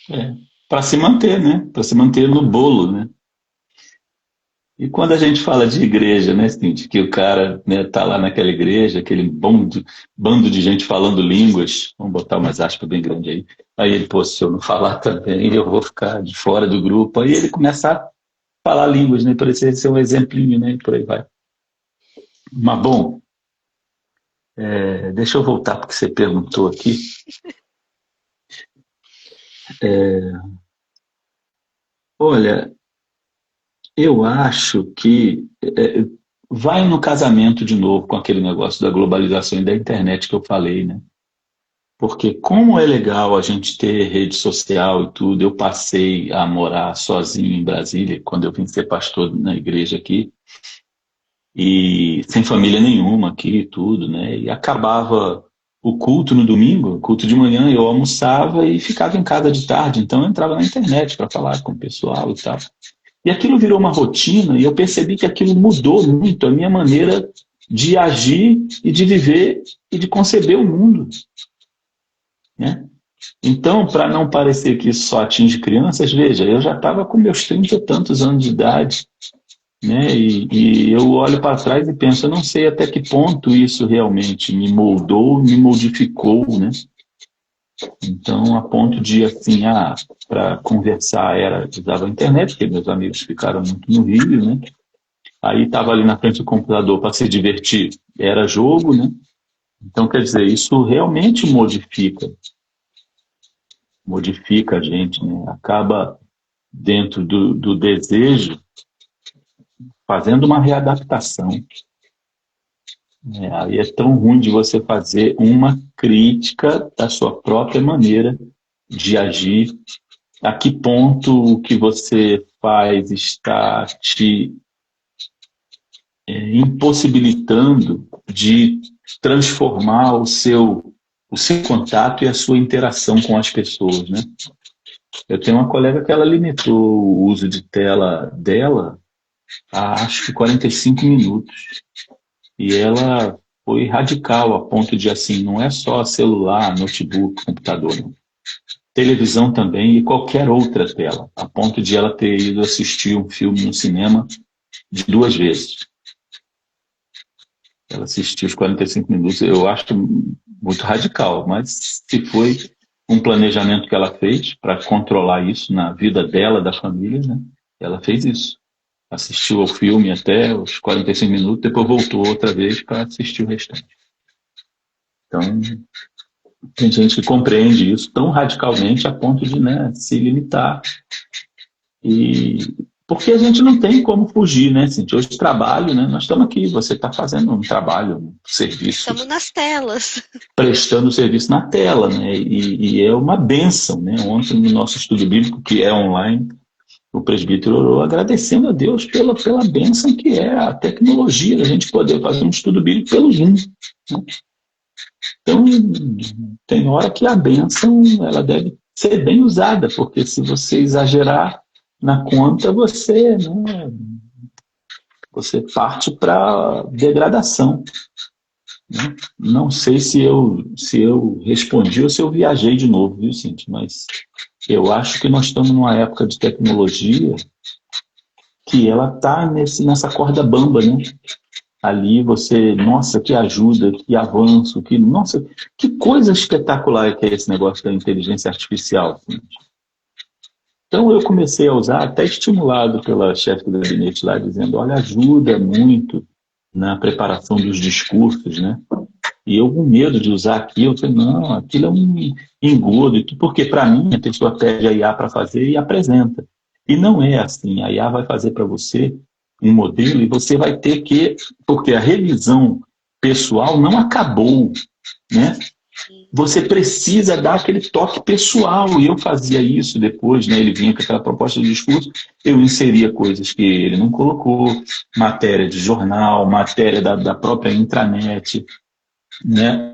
É. Para se manter, né? Para se manter no bolo, né? E quando a gente fala de igreja, né, Cintia, que o cara, né, tá lá naquela igreja, aquele bando de gente falando línguas, vamos botar umas aspas bem grandes aí. Aí ele, pô, se eu não falar também, eu vou ficar de fora do grupo. Aí ele começa a falar línguas, né? Parecer ser um exemplinho, né? E por aí vai. Mas bom, deixa eu voltar porque você perguntou aqui. Olha, eu acho que vai no casamento de novo com aquele negócio da globalização e da internet que eu falei, né? Porque como é legal a gente ter rede social e tudo, eu passei a morar sozinho em Brasília quando eu vim ser pastor na igreja aqui e sem família nenhuma aqui e tudo, né? E acabava o culto no domingo, culto de manhã, eu almoçava e ficava em casa de tarde, então eu entrava na internet para falar com o pessoal e tal. E aquilo virou uma rotina e eu percebi que aquilo mudou muito a minha maneira de agir e de viver e de conceber o mundo, né? Então, para não parecer que isso só atinge crianças, veja, eu já estava com meus 30 e tantos anos de idade, né? E eu olho para trás e penso, eu não sei até que ponto isso realmente me moldou, me modificou, né? Então, a ponto de, assim, para conversar era usava a internet, porque meus amigos ficaram muito no Rio, né? aí estava ali na frente do computador para se divertir. Era jogo, né? Então, quer dizer, isso realmente modifica a gente, né? Acaba dentro do desejo fazendo uma readaptação. Aí é tão ruim de você fazer uma crítica da sua própria maneira de agir. A que ponto o que você faz está te impossibilitando de transformar o seu contato e a sua interação com as pessoas, né? Eu tenho uma colega que ela limitou o uso de tela dela a acho que 45 minutos. E ela foi radical a ponto de, assim, não é só celular, notebook, computador, não. Televisão também e qualquer outra tela, a ponto de ela ter ido assistir um filme no cinema de 2 vezes. Ela assistiu os 45 minutos, eu acho muito radical, mas se foi um planejamento que ela fez para controlar isso na vida dela, da família, né? Ela fez isso. Assistiu ao filme até os 45 minutos, depois voltou outra vez para assistir o restante. Então, tem gente que compreende isso tão radicalmente a ponto de, né, se limitar. Porque a gente não tem como fugir, né, Cintia? Hoje trabalho, né? Nós estamos aqui, você está fazendo um trabalho, um serviço. Estamos nas telas. Prestando serviço na tela, né? E é uma bênção, né? Ontem no nosso estudo bíblico, que é online, o presbítero orou agradecendo a Deus pela bênção que é a tecnologia, da gente poder fazer um estudo bíblico pelo Zoom, né? Então, tem hora que a bênção ela deve ser bem usada, porque se você exagerar na conta, você parte para degradação, né? Não sei se eu respondi ou se eu viajei de novo, viu, Cintia? Mas eu acho que nós estamos numa época de tecnologia que ela está nessa corda bamba, né? Ali você, nossa, que ajuda, que avanço, nossa, que coisa espetacular que é esse negócio da inteligência artificial. Então eu comecei a usar, até estimulado pela chefe do gabinete lá, dizendo, olha, ajuda muito na preparação dos discursos, né? E eu com medo de usar aquilo, eu falei, não, aquilo é um engodo, porque para mim a pessoa pede a IA para fazer e apresenta. E não é assim, a IA vai fazer para você um modelo e você vai ter que, porque a revisão pessoal não acabou, né? Você precisa dar aquele toque pessoal, e eu fazia isso depois, né? Ele vinha com aquela proposta de discurso, eu inseria coisas que ele não colocou, matéria de jornal, matéria da própria intranet, né?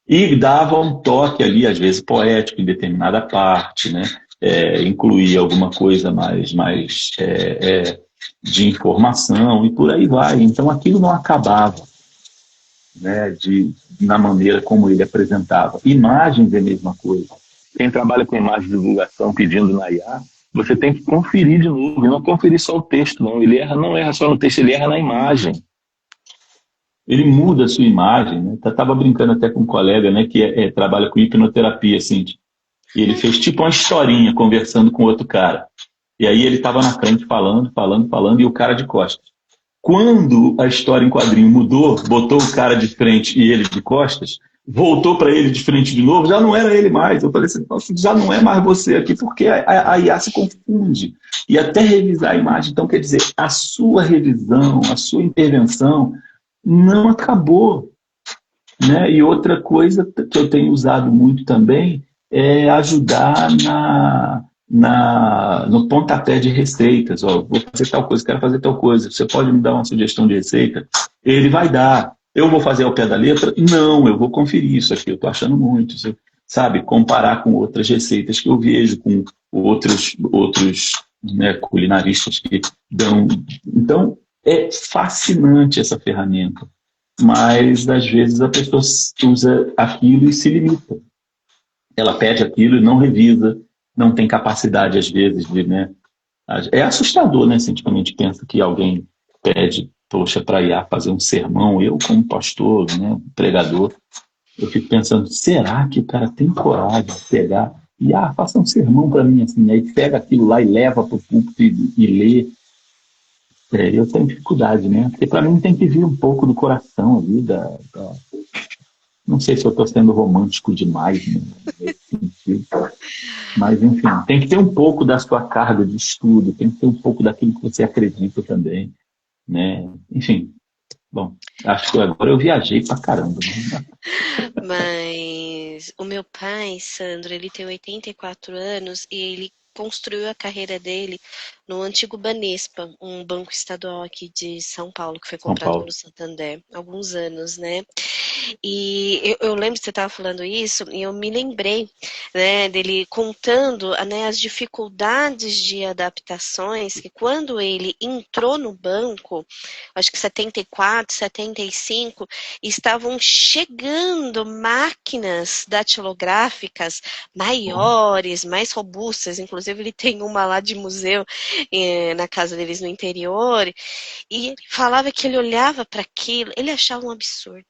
E dava um toque ali, às vezes poético, em determinada parte, né? Incluía alguma coisa mais de informação e por aí vai. Então aquilo não acabava, né? Na maneira como ele apresentava. Imagens é a mesma coisa. Quem trabalha com imagem de divulgação pedindo na IA, você tem que conferir de novo, e não conferir só o texto, não. Ele não erra só no texto, ele erra na imagem. Ele muda a sua imagem, né? Estava brincando até com um colega, né, que trabalha com hipnoterapia, assim, e ele fez tipo uma historinha conversando com outro cara. E aí ele estava na frente falando, e o cara de costas. Quando a história em quadrinho mudou, botou o cara de frente e ele de costas, voltou para ele de frente de novo, já não era ele mais. Eu falei assim, nossa, já não é mais você aqui, porque a IA se confunde. E até revisar a imagem. Então, quer dizer, a sua revisão, a sua intervenção não acabou, né? E outra coisa que eu tenho usado muito também é ajudar no pontapé de receitas. Ó, vou fazer tal coisa, quero fazer tal coisa. Você pode me dar uma sugestão de receita? Ele vai dar. Eu vou fazer ao pé da letra? Não, eu vou conferir isso aqui. Eu estou achando muito. Você, sabe, comparar com outras receitas que eu vejo, com outros né, culinaristas que dão. Então, é fascinante essa ferramenta. Mas, às vezes, a pessoa usa aquilo e se limita. Ela pede aquilo e não revisa, não tem capacidade, às vezes, de... né? É assustador, né? Se a gente pensa que alguém pede, poxa, para IA fazer um sermão, eu como pastor, né, pregador, eu fico pensando, será que o cara tem coragem de pegar e, faça um sermão para mim, assim, aí pega aquilo lá e leva para o púlpito e lê. Eu tenho dificuldade, né? Porque para mim tem que vir um pouco do coração ali, não sei se eu estou sendo romântico demais, né, nesse sentido, mas enfim, tem que ter um pouco da sua carga de estudo, tem que ter um pouco daquilo que você acredita também, né? Enfim, bom, acho que agora eu viajei pra caramba, né? Mas o meu pai, Sandro, ele tem 84 anos e ele construiu a carreira dele no antigo Banespa, um banco estadual aqui de São Paulo, que foi São comprado pelo Paulo. Santander há alguns anos, né? E eu lembro que você estava falando isso, e eu me lembrei, né, dele contando, né, as dificuldades de adaptações, que quando ele entrou no banco, acho que 74, 75, estavam chegando máquinas datilográficas maiores, mais robustas, inclusive ele tem uma lá de museu na casa deles no interior, e ele falava que ele olhava para aquilo, ele achava um absurdo,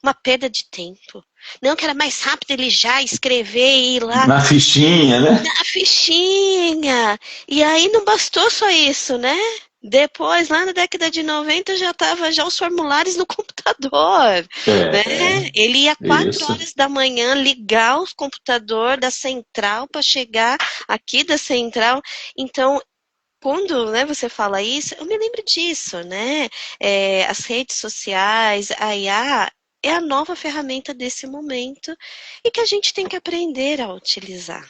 uma perda de tempo. Não, que era mais rápido ele já escrever e ir lá Na fichinha, né? na fichinha. E aí não bastou só isso, né? Depois, lá na década de 90, já estava já os formulários no computador, né? É, Ele ia 4 horas isso. da manhã ligar o computador da central para chegar aqui da central. Então, quando, né, você fala isso, eu me lembro disso, né? As redes sociais, a IA é a nova ferramenta desse momento e que a gente tem que aprender a utilizar,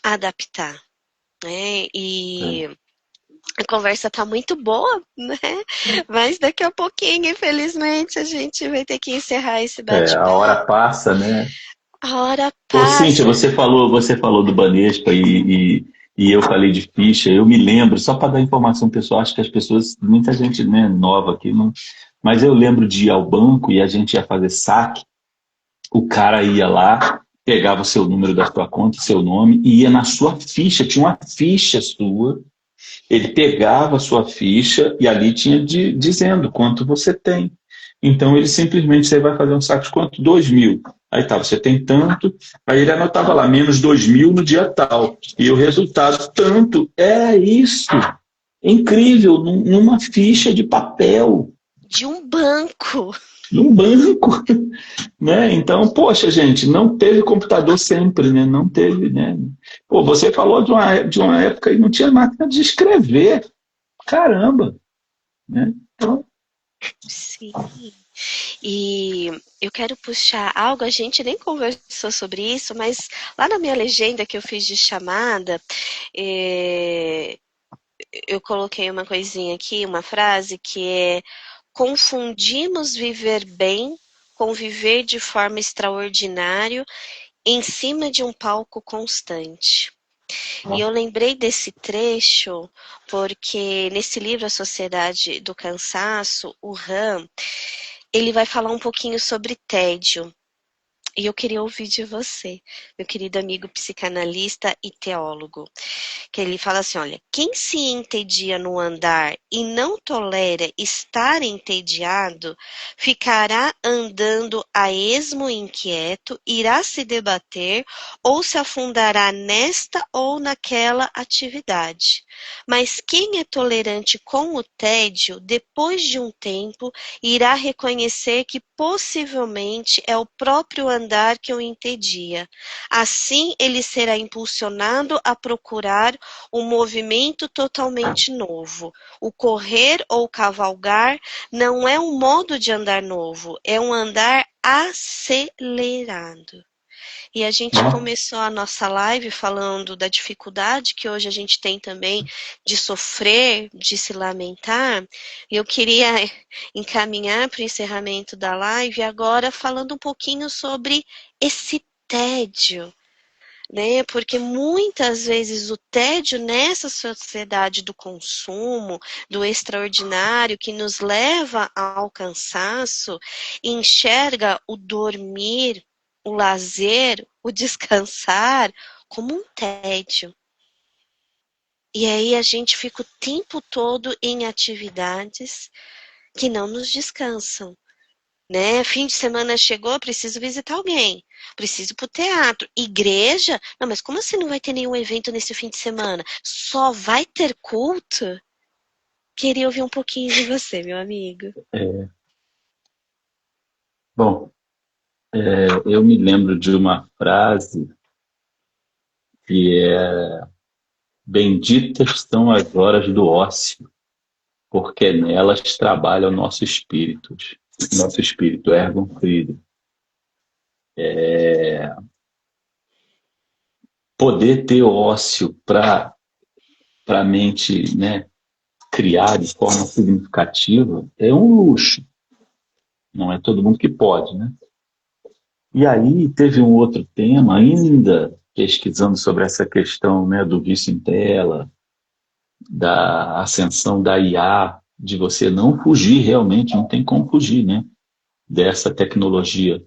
a adaptar, né? E É. a conversa tá muito boa, né? Mas daqui a pouquinho, infelizmente, a gente vai ter que encerrar esse A bate-papo. hora passa, né? A hora Ô, Cíntia, passa. você falou do Banespa e eu falei de ficha. Eu me lembro, só para dar informação pessoal, acho que as pessoas, muita gente, né, nova aqui, não, mas eu lembro de ir ao banco e a gente ia fazer saque, o cara ia lá, pegava o seu número da sua conta, seu nome, e ia na sua ficha, tinha uma ficha sua, ele pegava a sua ficha e ali tinha dizendo quanto você tem. Então ele simplesmente, você vai fazer um saque de quanto? 2.000. Aí tá, você tem tanto, aí ele anotava lá, menos 2.000 no dia tal. E o resultado, tanto, é isso. Incrível, numa ficha de papel, De um banco. num banco. Né? Então, poxa, gente, não teve computador sempre, né? Não teve, né? Pô, você falou de uma época e não tinha máquina de escrever. Caramba, né? Então, Sim. E eu quero puxar algo, a gente nem conversou sobre isso, mas lá na minha legenda que eu fiz de chamada, eh, eu coloquei uma coisinha aqui, uma frase que é: confundimos viver bem com viver de forma extraordinária em cima de um palco constante. E eu lembrei desse trecho porque nesse livro A Sociedade do Cansaço, o Han, ele vai falar um pouquinho sobre tédio. E eu queria ouvir de você, meu querido amigo psicanalista e teólogo, que ele fala assim, olha, quem se entedia no andar e não tolera estar entediado, ficará andando a esmo inquieto, irá se debater ou se afundará nesta ou naquela atividade. Mas quem é tolerante com o tédio, depois de um tempo, irá reconhecer que possivelmente é o próprio andar que o entedia. Assim, ele será impulsionado a procurar um movimento totalmente novo. O correr ou cavalgar não é um modo de andar novo, é um andar acelerado. E a gente ó, começou a nossa live falando da dificuldade que hoje a gente tem também de sofrer, de se lamentar. E eu queria encaminhar para o encerramento da live agora falando um pouquinho sobre esse tédio, né? Porque muitas vezes o tédio nessa sociedade do consumo, do extraordinário, que nos leva ao cansaço, enxerga o dormir, o lazer, o descansar como um tédio. E aí a gente fica o tempo todo em atividades que não nos descansam, né? Fim de semana chegou, preciso visitar alguém, preciso ir pro teatro, igreja, não, mas como assim não vai ter nenhum evento nesse fim de semana? Só vai ter culto? Queria ouvir um pouquinho de você, meu amigo. Bom, eu me lembro de uma frase que é: benditas são as horas do ócio, porque nelas trabalha o nosso espírito. Nosso espírito, Ergon Fried. Poder ter ócio para a mente, né, criar de forma significativa é um luxo. Não é todo mundo que pode, né? E aí teve um outro tema, ainda pesquisando sobre essa questão, né, do vício em tela, da ascensão da IA, de você não fugir realmente, não tem como fugir, né, dessa tecnologia,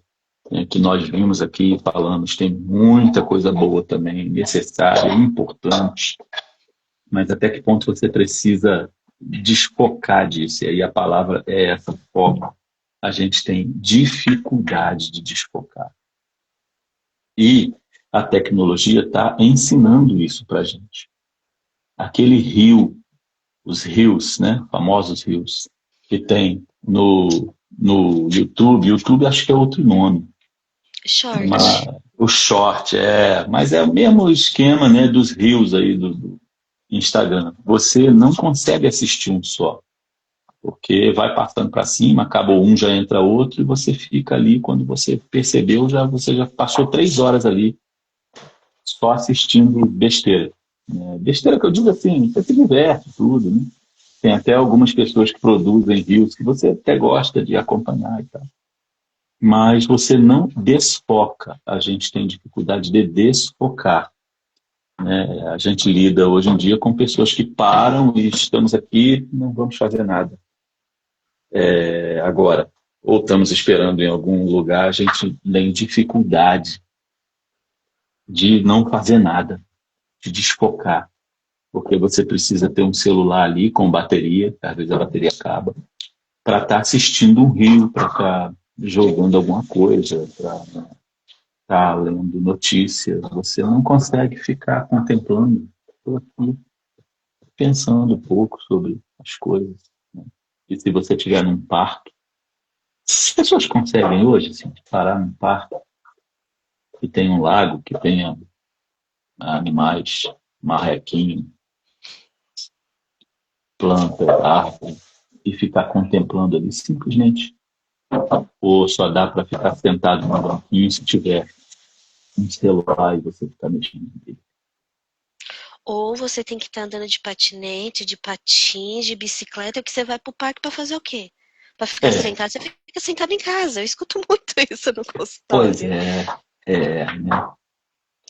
né, que nós vimos aqui e falamos. Tem muita coisa boa também, necessária, importante, mas até que ponto você precisa desfocar disso? E aí a palavra é essa, foco. A gente tem dificuldade de desfocar. E a tecnologia está ensinando isso para a gente. Aquele rio, os rios, né, famosos rios, que tem no YouTube acho que é outro nome. Short. O short, mas é o mesmo esquema, né, dos rios aí do Instagram. Você não consegue assistir um só, porque vai passando para cima, acabou um, já entra outro, e você fica ali, quando você percebeu, você já passou 3 horas ali só assistindo besteira. Besteira que eu digo assim, você se diverte, tudo, né? Tem até algumas pessoas que produzem reels que você até gosta de acompanhar e tal. Mas você não desfoca. A gente tem dificuldade de desfocar. Né? A gente lida hoje em dia com pessoas que param e estamos aqui, não vamos fazer nada. Agora, ou estamos esperando em algum lugar, a gente tem dificuldade de não fazer nada, de desfocar. Porque você precisa ter um celular ali com bateria, às vezes a bateria acaba, para estar assistindo um rio, para estar jogando alguma coisa, para estar lendo notícias. Você não consegue ficar contemplando. Estou aqui pensando um pouco sobre as coisas. Né? E se você estiver num parque, as pessoas conseguem hoje assim, parar num parque que tem um lago, que tenha animais, marrequinhos, planta, árvore, e ficar contemplando ali simplesmente. Ou só dá para ficar sentado no banquinho se tiver um celular e você ficar mexendo nele. Ou você tem que estar andando de patinete, de patins, de bicicleta, porque você vai pro parque para fazer o quê? Para ficar sentado, você fica sentado em casa. Eu escuto muito isso no consultório. Pois né?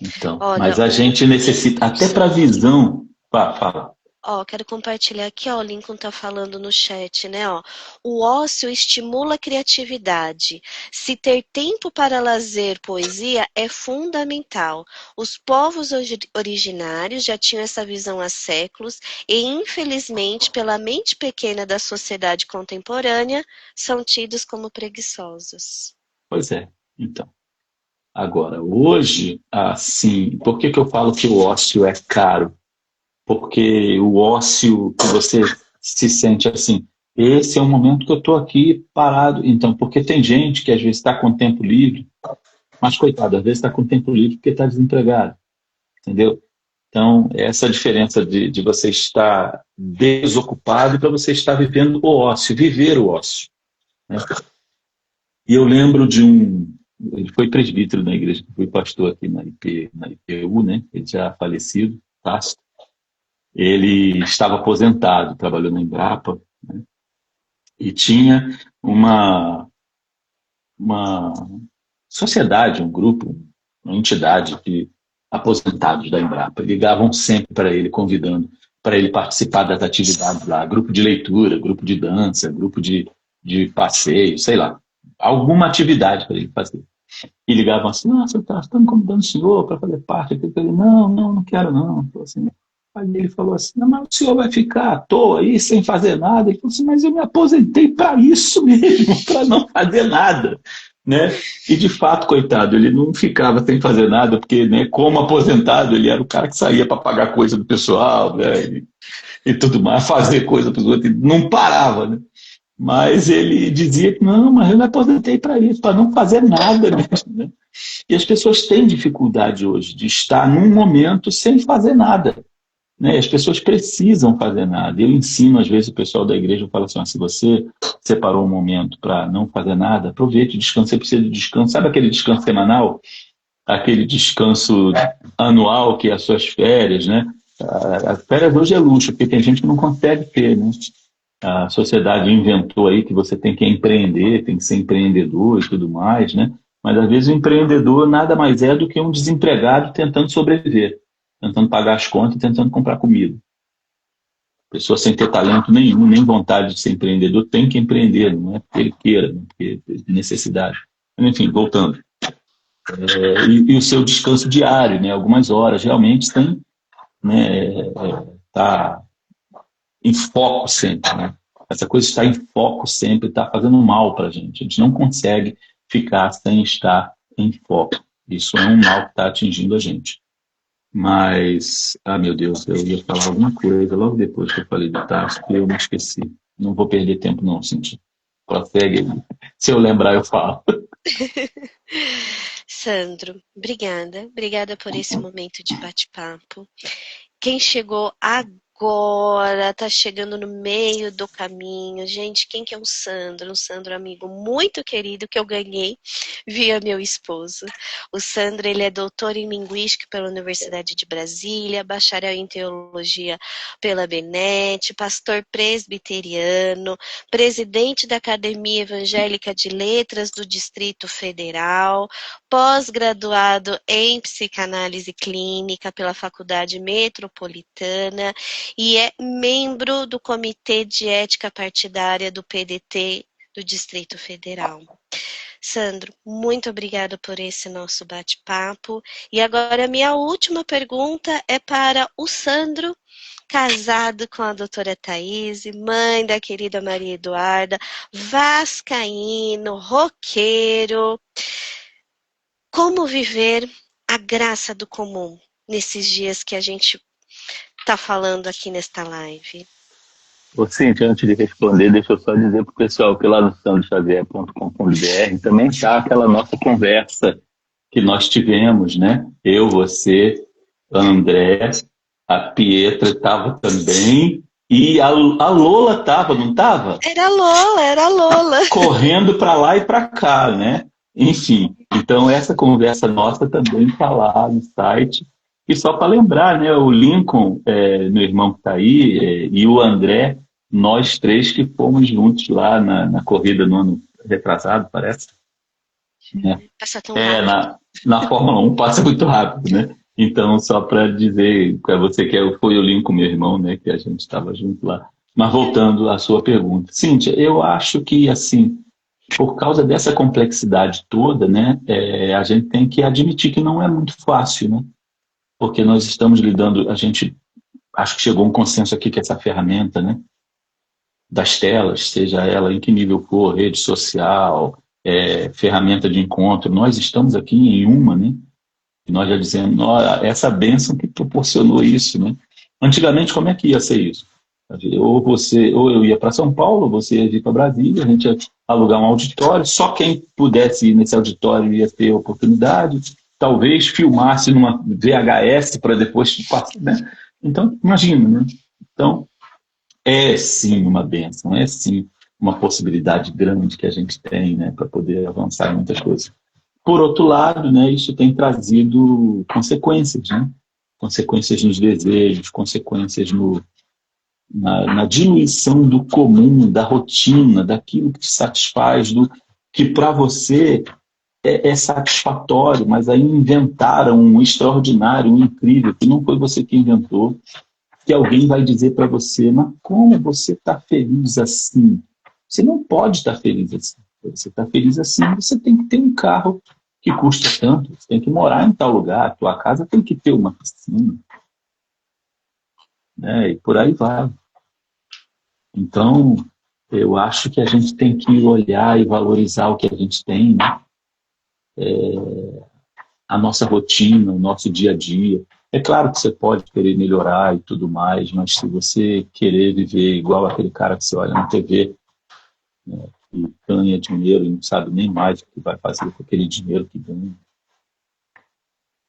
Então, Olha, mas a gente necessita, até para visão, fala. Quero compartilhar aqui, o Lincoln tá falando no chat, né, o ócio estimula a criatividade. Se ter tempo para lazer, poesia é fundamental. Os povos originários já tinham essa visão há séculos e, infelizmente, pela mente pequena da sociedade contemporânea, são tidos como preguiçosos. Pois é, então. Agora, hoje, assim, por que eu falo que o ócio é caro? Porque o ócio que você se sente assim, esse é o momento que eu estou aqui parado. Então, porque tem gente que às vezes está com tempo livre, mas coitado, às vezes está com tempo livre porque está desempregado, entendeu? Então, essa diferença de você estar desocupado para você estar vivendo o ócio, viver o ócio. Né? E eu lembro de ele foi presbítero na igreja, foi pastor aqui na IPU, né? Ele já falecido, pastor. Ele estava aposentado, trabalhou na Embrapa, né? E tinha uma sociedade, um grupo, uma entidade de aposentados da Embrapa. Ligavam sempre para ele, convidando para ele participar das atividades lá, grupo de leitura, grupo de dança, grupo de passeio, sei lá, alguma atividade para ele fazer. E ligavam assim, nossa, estamos convidando o senhor para fazer parte. Eu falei, não quero não. Assim, aí ele falou assim, não, mas o senhor vai ficar à toa aí, sem fazer nada. Ele falou assim, mas eu me aposentei para isso mesmo, para não fazer nada. Né? E de fato, coitado, ele não ficava sem fazer nada, porque, né, como aposentado, ele era o cara que saía para pagar coisa do pessoal, né? e tudo mais, fazer coisa para os outros, e não parava, né? Mas ele dizia que não, mas eu me aposentei para isso, para não fazer nada mesmo, né? E as pessoas têm dificuldade hoje de estar num momento sem fazer nada, né? As pessoas precisam fazer nada. Eu ensino, às vezes, o pessoal da igreja fala assim: se você separou um momento para não fazer nada, aproveite, descanse. Você precisa de descanso. Sabe aquele descanso semanal? Aquele descanso anual, que é as suas férias, né? As férias hoje é luxo, porque tem gente que não consegue ter, né? A sociedade inventou aí que você tem que empreender, tem que ser empreendedor e tudo mais, né? Mas às vezes o empreendedor nada mais é do que um desempregado tentando sobreviver, tentando pagar as contas e tentando comprar comida. Pessoa sem ter talento nenhum, nem vontade de ser empreendedor, tem que empreender, não é porque ele queira, não é porque de necessidade. Enfim, voltando. E o seu descanso diário, né? Algumas horas, realmente tem, né? Tá em foco sempre, né? Essa coisa está em foco sempre, está fazendo mal para a gente. A gente não consegue ficar sem estar em foco. Isso é um mal que está atingindo a gente. Mas, meu Deus, eu ia falar alguma coisa logo depois que eu falei do Tarso, que eu me esqueci. Não vou perder tempo não, Cintia. Prossegue aí. Se eu lembrar, eu falo. Sandro, obrigada. Obrigada por esse momento de bate-papo. Quem chegou agora, tá chegando no meio do caminho. Gente, quem que é o Sandro? Um Sandro, amigo muito querido que eu ganhei via meu esposo. O Sandro, ele é doutor em Linguística pela Universidade de Brasília, bacharel em Teologia pela BNET, pastor presbiteriano, presidente da Academia Evangélica de Letras do Distrito Federal, pós-graduado em Psicanálise Clínica pela Faculdade Metropolitana e é membro do Comitê de Ética Partidária do PDT do Distrito Federal. Sandro, muito obrigada por esse nosso bate-papo. E agora, minha última pergunta é para o Sandro, casado com a doutora Thaís, mãe da querida Maria Eduarda, vascaíno, roqueiro. Como viver a graça do comum nesses dias que a gente está falando aqui nesta live? Ô, Cíntia, antes de responder, deixa eu só dizer para o pessoal que lá no sandroxavier.com.br também está aquela nossa conversa que nós tivemos, né? Eu, você, a André, a Pietra estava também e a Lola estava, não estava? Era a Lola. Correndo para lá e para cá, né? Enfim, então essa conversa nossa também está lá no site. E só para lembrar, né? O Lincoln, meu irmão que está aí, e o André, nós três que fomos juntos lá na corrida no ano retrasado, parece. Passa tão rápido. Na Fórmula 1 passa muito rápido, né? Então, só para dizer para você que foi o Lincoln, meu irmão, né? Que a gente estava junto lá. Mas voltando à sua pergunta. Cíntia, eu acho que, assim, por causa dessa complexidade toda, né? A gente tem que admitir que não é muito fácil, né? Porque nós estamos lidando, a gente acho que chegou a um consenso aqui que essa ferramenta, né? Das telas, seja ela em que nível for, rede social, ferramenta de encontro, nós estamos aqui em uma, né? E nós já dizemos, essa bênção que proporcionou isso, né? Antigamente, como é que ia ser isso? Ou eu ia para São Paulo, você ia vir para Brasília, a gente ia alugar um auditório, só quem pudesse ir nesse auditório ia ter oportunidade, talvez filmasse numa VHS para depois passar, né? Então, imagina, né? Então, é sim uma bênção, é sim uma possibilidade grande que a gente tem, né, para poder avançar em muitas coisas. Por outro lado, né, isso tem trazido consequências, né? Consequências nos desejos, consequências na diminuição do comum, da rotina, daquilo que te satisfaz, do que para você é satisfatório, mas aí inventaram um extraordinário, um incrível, que não foi você que inventou, que alguém vai dizer para você, mas como você está feliz assim? Você não pode estar feliz assim. Você está feliz assim, você tem que ter um carro que custa tanto, você tem que morar em tal lugar, a tua casa tem que ter uma piscina, né? E por aí vai. Então, eu acho que a gente tem que olhar e valorizar o que a gente tem, né? A nossa rotina, o nosso dia a dia. É claro que você pode querer melhorar e tudo mais, mas se você querer viver igual aquele cara que você olha na TV, e ganha dinheiro e não sabe nem mais o que vai fazer com aquele dinheiro que ganha,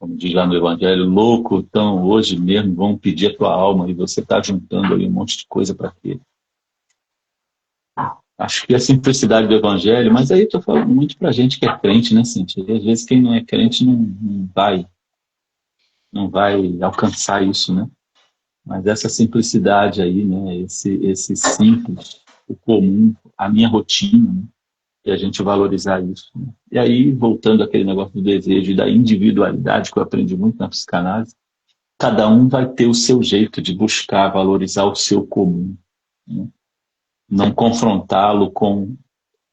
como diz lá no Evangelho, louco, então hoje mesmo vão pedir a tua alma e você está juntando aí um monte de coisa para quê? Acho que a simplicidade do Evangelho, mas aí estou falando muito para gente que é crente, né, Cintia? E às vezes quem não é crente não vai alcançar isso, né? Mas essa simplicidade aí, né? Esse simples, o comum, a minha rotina, né? E a gente valorizar isso. Né? E aí, voltando àquele negócio do desejo e da individualidade, que eu aprendi muito na psicanálise, cada um vai ter o seu jeito de buscar valorizar o seu comum. Né? Não confrontá-lo com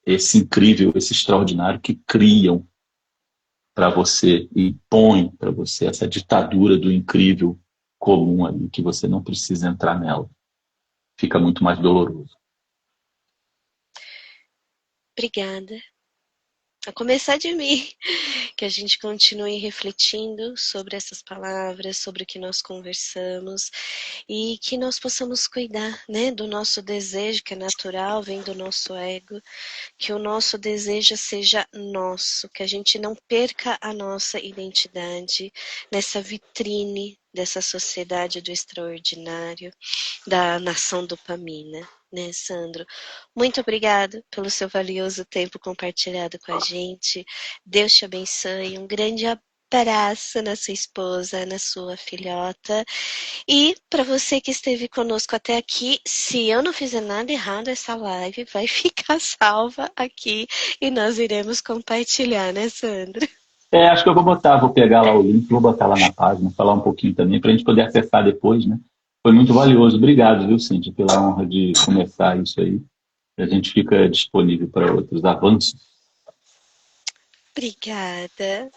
esse incrível, esse extraordinário que criam para você e põem para você essa ditadura do incrível comum ali, que você não precisa entrar nela. Fica muito mais doloroso. Obrigada. A começar de mim, que a gente continue refletindo sobre essas palavras, sobre o que nós conversamos e que nós possamos cuidar, né, do nosso desejo, que é natural, vem do nosso ego, que o nosso desejo seja nosso, que a gente não perca a nossa identidade nessa vitrine dessa sociedade do extraordinário, da nação dopamina. Né, Sandro? Muito obrigado pelo seu valioso tempo compartilhado com a gente. Deus te abençoe. Um grande abraço na sua esposa, na sua filhota. E para você que esteve conosco até aqui, se eu não fizer nada errado, essa live vai ficar salva aqui e nós iremos compartilhar, né, Sandro? Acho que eu vou pegar lá o link, vou botar lá na página, falar um pouquinho também, para a gente poder acessar depois, né? Foi muito valioso. Obrigado, viu, Cíntia, pela honra de começar isso aí. A gente fica disponível para outros avanços. Obrigada.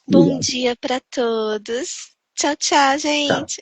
Bom Obrigado. dia para todos. Tchau, tchau, Tchau. gente.